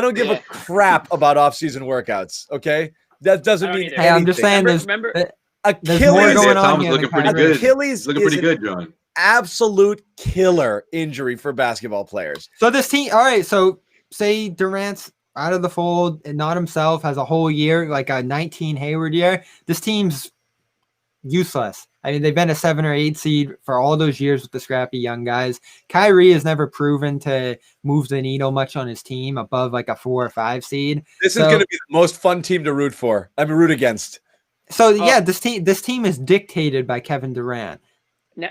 don't give a crap about offseason workouts, okay? That doesn't mean anything. Hey, I'm just saying There's more Achilles, going on Thomas here looking than pretty Kyrie. good. Achilles Looking is pretty good, John. absolute killer injury for basketball players. So this team, all right. So say Durant's out of the fold and not himself, has a whole year, like a 19 Hayward year. This team's useless. I mean, they've been a 7 or 8 seed for all those years with the scrappy young guys. Kyrie has never proven to move the needle much on his team above like a 4 or 5 seed. This is going to be the most fun team to root for. I mean, root against. So yeah, this team is dictated by Kevin Durant. Now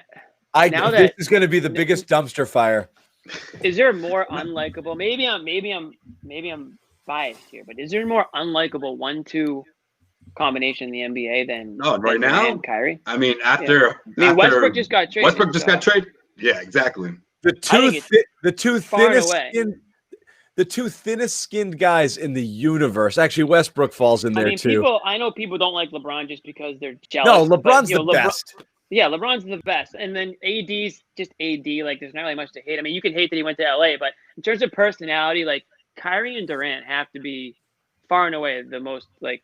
This is going to be the biggest dumpster fire. Is there a more unlikable? Maybe I'm biased here, but is there a more unlikable 1-2 combination in the NBA than right now? and Kyrie? I mean, after Westbrook just got traded. Westbrook just got traded. Yeah, exactly. The two thinnest skinned guys in the universe. Actually, Westbrook falls in there too. I know people don't like LeBron just because they're jealous. No, LeBron's the best. Yeah, LeBron's the best. And then AD's just AD. Like, there's not really much to hate. I mean, you can hate that he went to LA, but in terms of personality, like Kyrie and Durant have to be far and away the most like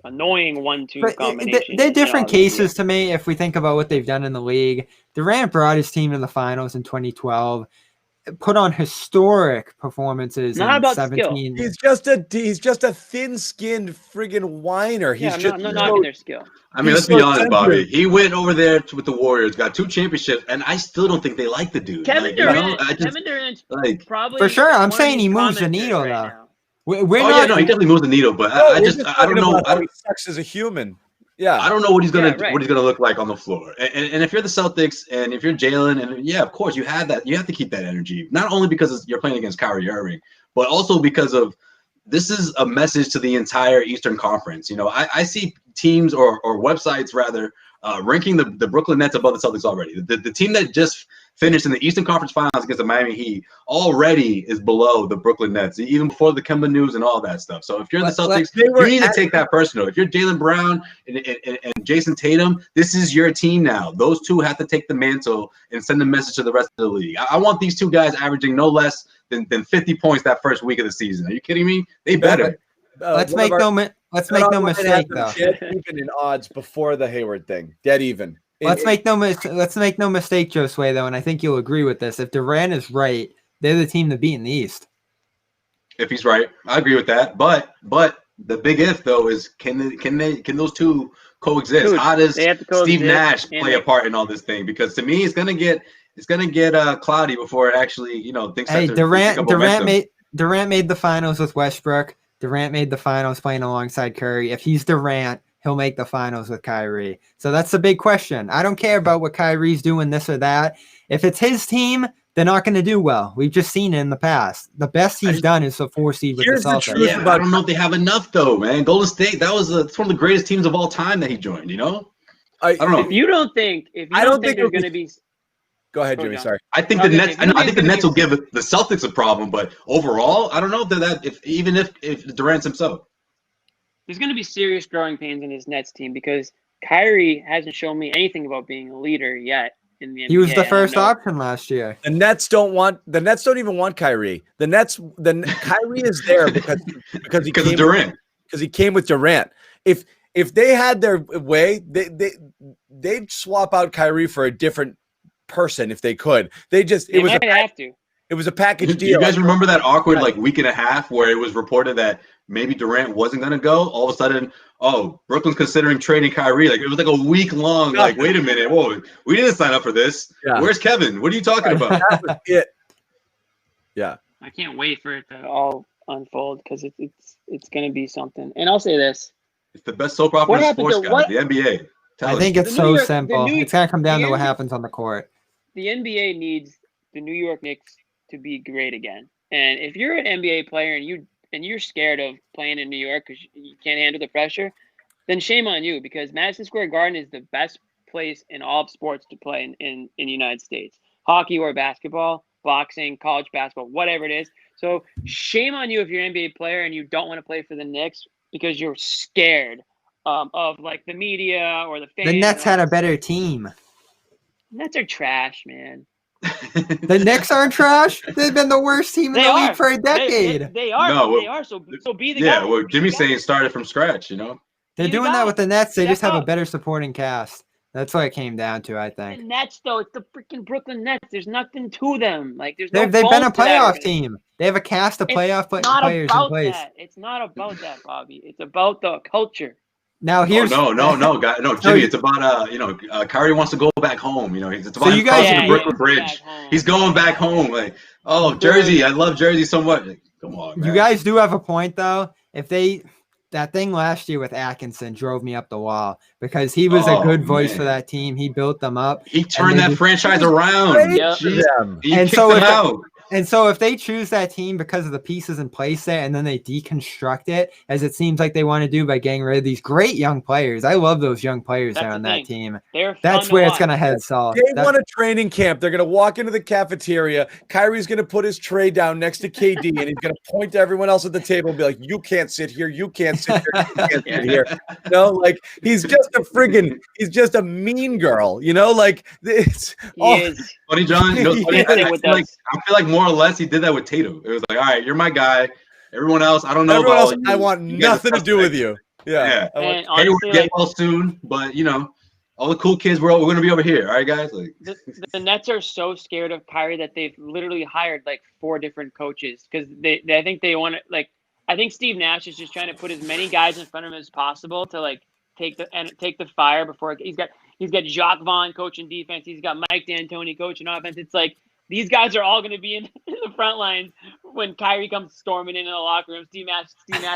annoying 1-2 combination. They're different cases to me if we think about what they've done in the league. Durant brought his team to the finals in 2012. Put on historic performances Not in about 17. skill. He's just a thin-skinned friggin' whiner. He's I'm not knocking their skill. I mean, let's be honest, Bobby. He went over there with the Warriors, got 2 championships, and I still don't think they like the dude. Kevin Durant, probably for sure. I'm one saying of he these moves the commenters needle right though. now. We're he definitely moves the needle, but I don't know. He sucks as a human. Yeah, I don't know what he's gonna right. what he's gonna look like on the floor. And if you're the Celtics and if you're Jalen, and yeah, of course you have that. You have to keep that energy, not only because you're playing against Kyrie Irving, but also because of this is a message to the entire Eastern Conference. You know, I see teams or websites rather ranking the Brooklyn Nets above the Celtics already. The team that just finished in the Eastern Conference Finals against the Miami Heat already is below the Brooklyn Nets, even before the Kemba news and all that stuff. So if you're the Celtics, you need to take that personal. If you're Jaylen Brown and Jason Tatum, this is your team now. Those two have to take the mantle and send a message to the rest of the league. I want these two guys averaging no less than 50 points that first week of the season. Are you kidding me? They better. Let's make no mistake though. Dead even in odds before the Hayward thing. Dead even. Let's make no mistake, Josue, though, and I think you'll agree with this. If Durant is right, they're the team to beat in the East. If he's right, I agree with that. But the big if though is can those two coexist? Dude, how does Steve Nash play a part in all this thing? Because to me, it's gonna get cloudy before it actually things. Hey, Durant made the finals with Westbrook. Durant made the finals playing alongside Curry. If he's Durant, he'll make the finals with Kyrie. So that's the big question. I don't care about what Kyrie's doing, this or that. If it's his team, they're not going to do well. We've just seen it in the past. The best he's done is the 4 seed with the Celtics. Yeah, I don't know if they have enough though, man. Golden State, it's one of the greatest teams of all time that he joined. I don't know. If you don't think there's going to be. Go ahead, Jimmy. Sorry. I think the Nets. I think the Nets will give the Celtics a problem, but overall, I don't know if Durant's himself. There's going to be serious growing pains in his Nets team because Kyrie hasn't shown me anything about being a leader yet in the NBA. He was the first option last year. The Nets don't even want Kyrie. Kyrie is there because of Durant. Because he came with Durant. If they had their way, they'd swap out Kyrie for a different person if they could. They might have to. It was a package deal. You guys remember that awkward week and a half where it was reported that maybe Durant wasn't going to go? All of a sudden, Brooklyn's considering trading Kyrie. It was like a week long. Wait a minute. Whoa, we didn't sign up for this. Yeah. Where's Kevin? What are you talking about? That was it. Yeah. I can't wait for it to all unfold because it's going to be something. And I'll say this. It's the best soap opera in sports, guys. The NBA. I think it's so simple. It's going to come down to what happens on the court. The NBA needs the New York Knicks to be great again. And if you're an NBA player and you're scared of playing in New York because you can't handle the pressure, then shame on you because Madison Square Garden is the best place in all of sports to play in the United States. Hockey or basketball, boxing, college basketball, whatever it is. So shame on you if you're an NBA player and you don't want to play for the Knicks because you're scared of the media or the fans. The Nets had a better team. Nets are trash, man. The Knicks aren't trash. They've been the worst team in the league for a decade. They are. So be the guy. Yeah, well, Jimmy's saying started from scratch. They're Be the doing guy. that with the Nets. They Step just have a up. better supporting cast. That's what it came down to, I The think. Nets, though, it's the freaking Brooklyn Nets. There's nothing to them. Like, there's They've no been a bones to that playoff organization. team. They have a cast of It's playoff not players in about place. that. It's not about that, Bobby. It's about the culture. Now here's no, guy, no, So Jimmy. you- it's about Kyrie wants to go back home. It's about So him you guys- crossing Yeah, the he Brooklyn wants to go Bridge. back home. He's going back home. Like, oh, Dude. Jersey, I love Jersey so much. Like, come on, man. You guys do have a point though. If that thing last year with Atkinson drove me up the wall because he was a Oh, good voice man. for that team. He built them up. He turned they that just- franchise around. Yeah. Jeez. Them. He And kicked so them if- out. And so if they choose that team because of the pieces in place there and then they deconstruct it, as it seems like they want to do by getting rid of these great young players. I love those young players That's there the on that thing. team. They're That's fun where to it's going to watch. head south. Day That- one of training camp, they're going to walk into the cafeteria. Kyrie's going to put his tray down next to KD, and he's going to point to everyone else at the table and be like, "You can't sit here. You can't sit here. You can't sit here." He's just a mean girl. Like it's. He is. Funny, John. He Funny, did it with I us. feel like more or less he did that with Tatum. It was like, all right, you're my guy. Everyone else, I don't know Everyone about else, all you. I want You guys are nothing to do with suspects. you. Yeah. Yeah. I want- And Hayward, honestly, get like, well soon, but all the cool kids, we're gonna be over here. All right, guys. Like, the Nets are so scared of Kyrie that they've literally hired like 4 different coaches because I think they want to I think Steve Nash is just trying to put as many guys in front of him as possible to like take the fire before he's got Jacques Vaughn coaching defense, he's got Mike D'Antoni coaching offense. It's like these guys are all going to be in the front lines when Kyrie comes storming into the locker room. Steve Nash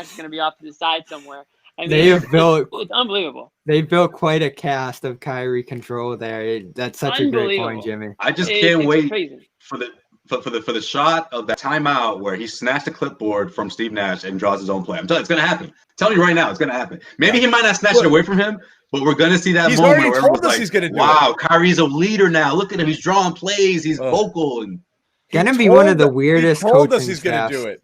is going to be off to the side somewhere. I mean, They have built it's unbelievable. They built quite a cast of Kyrie control there. That's such a great point, Unbelievable. Jimmy. I just It's can't wait crazy. for the shot of that timeout where he snatched the clipboard from Steve Nash and draws his own play. I'm telling you, it's gonna happen. I'm telling you right now, it's gonna happen. Maybe he might not snatch it away from him, but we're gonna see that He's moment already where told everyone's us like, he's gonna do wow, Kyrie's a leader now. Look at him, he's drawing plays, he's vocal, and Gonna He be one of told- the weirdest He told us coaching he's going to staffs. do it.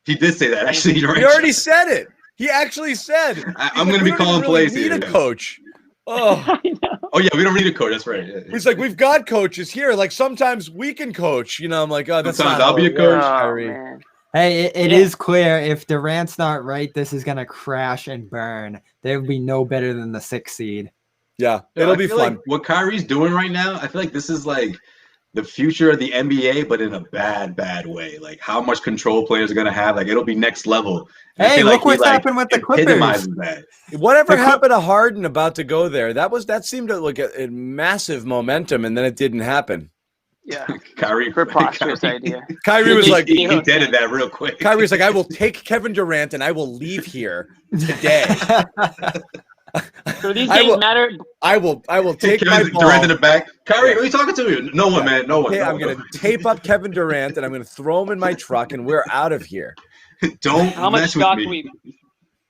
he did say that. Actually, you're right. He already said it. He actually said. I'm He's gonna be "We don't calling even really plays Need here, a yeah." coach. Oh, I know. Oh yeah, we don't need a coach. That's right. Yeah. he's like, we've got coaches here. Like sometimes we can coach. I'm like, oh, that's Sometimes not I'll how be it a coach. works, Oh, Kyrie. man. Hey, it Yeah. is clear if Durant's not right, this is gonna crash and burn. There will be no better than the 6th seed. Yeah, Yeah, it'll I be feel fun. Like what Kyrie's doing right now, I feel like this is like the future of the NBA, but in a bad way. Like how much control players are gonna have. Like it'll be next level. And I Hey, feel look like he, what's like, happened with the Clippers. epitomizes that. Whatever The Clip- happened to Harden about to go there? That seemed to like a massive momentum, and then it didn't happen. Yeah. Kyrie, Preposterous Kyrie- idea. Kyrie was like, he deaded that real quick. Kyrie's like, I will take Kevin Durant and I will leave here today. So these I games will- matter. I will take my Kevin ball. Durant in the back. Kyrie, who are you talking to? No one, man. No one. Okay, No I'm one. going to tape up Kevin Durant and I'm going to throw him in my truck and we're out of here. Don't How much mess with stock me.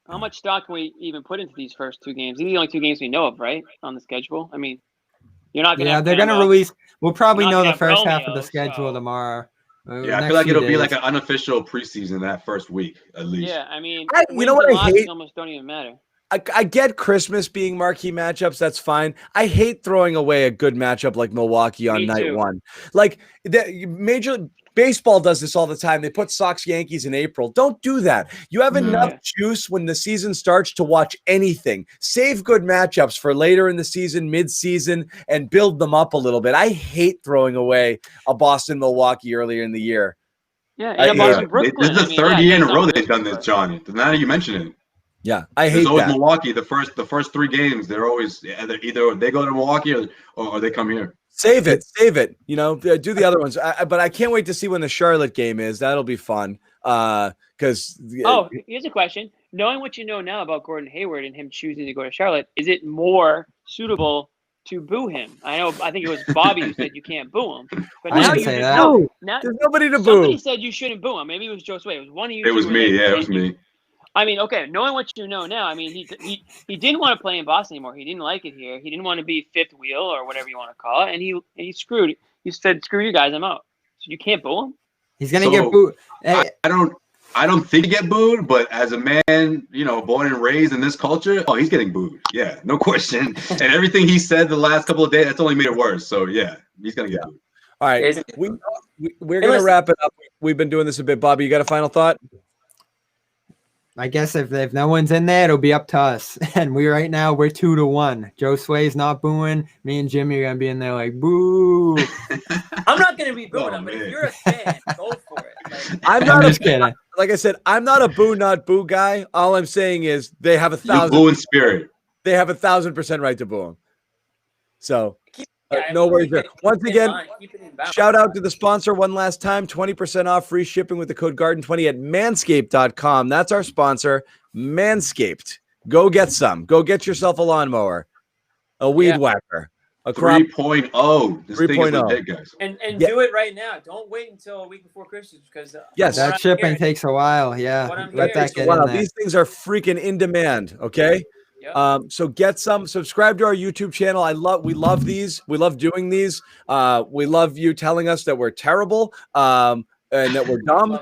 How much stock can we even put into these first 2 games? These are the only 2 games we know of, right? On the schedule. I mean, you're not gonna. Yeah, have they're gonna Kemba. release. We'll probably Not know gonna the have first half of Romeo, the schedule so- tomorrow. Yeah, I next feel like few it'll be like days. an unofficial preseason that first week at least. Yeah, I mean, You know wins what and I losses hate? almost don't even matter. I get Christmas being marquee matchups. That's fine. I hate throwing away a good matchup like Milwaukee on Me night too. 1. Like Major Baseball does this all the time. They put Sox Yankees in April. Don't do that. You have enough juice when the season starts to watch anything. Save good matchups for later in the season, mid-season, and build them up a little bit. I hate throwing away a Boston Milwaukee earlier in the year. Yeah, I- and yeah, Boston, Brooklyn. This is the I mean, third yeah, year in a it's row not they've done good, this, but- Johnny. Now that you mention it. Yeah, I There's hate always that. Milwaukee. The first 3 games, they're always either they go to Milwaukee or they come here. Save it. Do the other ones. But I can't wait to see when the Charlotte game is. That'll be fun. Because Oh, here's a question. Knowing what you know now about Gordon Hayward and him choosing to go to Charlotte, is it more suitable to boo him? I think it was Bobby who said you can't boo him. But I now didn't you say just that. know. Now, there's nobody to somebody boo. said you shouldn't boo him. Maybe it was Josue. It was one of you. It was two me. that- Yeah, it was me. I mean, okay, knowing what you know now, I mean, he didn't want to play in Boston anymore. He didn't like it here. He didn't want to be 5th wheel or whatever you want to call it. And he screwed. He said, "Screw you guys, I'm out." So you can't boo him. He's gonna So, get booed. Hey, I don't think he get booed, but as a man, born and raised in this culture, he's getting booed. Yeah, no question. And everything he said the last couple of days, that's only made it worse. So yeah, he's gonna get booed. All right, we're gonna wrap it up. We've been doing this a bit. Bobby, you got a final thought? I guess if no one's in there, it'll be up to us. And we're 2-1. Josue's not booing. Me and Jimmy are gonna be in there like boo. I'm not gonna be booing Oh, him, but man. if you're a fan, go for it. Like, I'm just kidding. Like I said, I'm not a boo, not boo guy. All I'm saying is they have You boo in spirit. they have 1,000% right to boo him. So yeah, no worries keep there. it- Once keep it in again, mind, keep it in balance. shout out to the sponsor one last time. 20% off free shipping with the code Garden20 at manscaped.com. That's our sponsor, Manscaped. Go get some. Go get yourself a lawnmower, a weed whacker, a crop. 3.0. This thing is 3.0. legit, guys. And Yeah. do it right now. Don't wait until a week before Christmas because Yes. from what That I'm shipping hearing- takes a while. Yeah, What I'm let hearing that is get Wow, in there. these things are freaking in demand. Okay. Yep. So get some, subscribe to our YouTube channel. We love these. We love doing these. We love you telling us that we're terrible, and that we're dumb,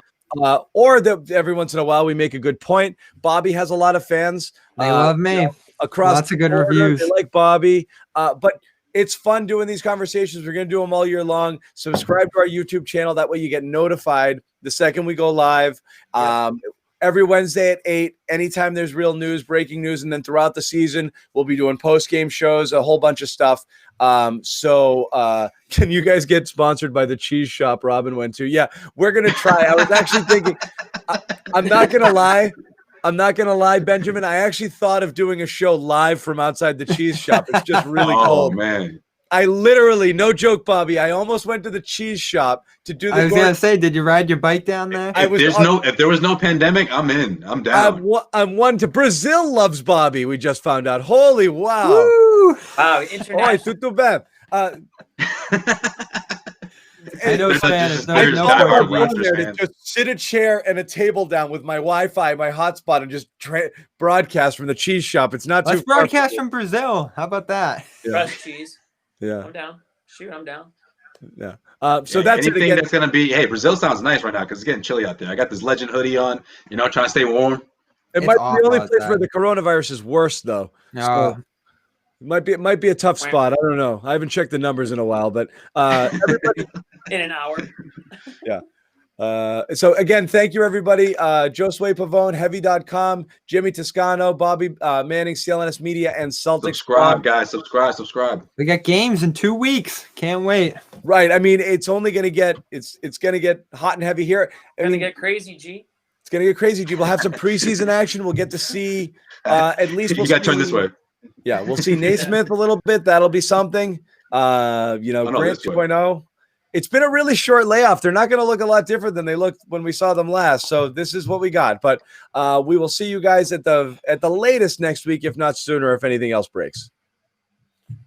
or that every once in a while we make a good point. Bobby has a lot of fans. They love me. Across Lots the of good border. reviews. They like Bobby. But it's fun doing these conversations. We're going to do them all year long. Subscribe to our YouTube channel. That way you get notified the second we go live. Every Wednesday at 8, anytime there's real news, breaking news, and then throughout the season, we'll be doing post-game shows, a whole bunch of stuff. So can you guys get sponsored by the cheese shop Robin went to? Yeah, we're going to try. I was actually thinking, I'm not going to lie. I'm not going to lie, Benjamin. I actually thought of doing a show live from outside the cheese shop. It's just really cold. Oh, man. I literally, no joke, Bobby, I almost went to the cheese shop to do the I was gonna say, did you ride your bike down there? If there was no pandemic, I'm in. I'm down. I'm one to Brazil loves Bobby. We just found out. Holy wow. Woo! Wow, Oi, international. tudo bem. I know There's a- Spanish. there's No a diehard Portuguese. Going Raptors there to fan. just sit a chair and a table down with my Wi-Fi, my hotspot, and just broadcast from the cheese shop. It's not Let's too far broadcast from Brazil. How about that? Crust cheese. Yeah, I'm down. Shoot, I'm down. yeah. So that's it anything again. that's gonna be. Hey, Brazil sounds nice right now because it's getting chilly out there. I got this Legend hoodie on. Trying to stay warm. It It's might be awful the only place outside. where the coronavirus is worse, though. No. So it might be a tough spot. I don't know. I haven't checked the numbers in a while, but everybody. In an hour. So again, thank you everybody. Josue Pavon, heavy.com, Jimmy Toscano, Bobby Manning, CLNS Media, and Celtics. Subscribe, guys. Subscribe. We got games in 2 weeks. Can't wait. Right. I mean, it's only gonna get it's gonna get hot and heavy here. Gonna get crazy, G. It's gonna get crazy. We'll have some preseason action. We'll get to see at least You got to turn this way. Yeah, we'll see Naismith a little bit. That'll be something. no, Grant this way. 2.0. It's been a really short layoff. They're not going to look a lot different than they looked when we saw them last. So this is what we got. But we will see you guys at the latest next week, if not sooner, if anything else breaks.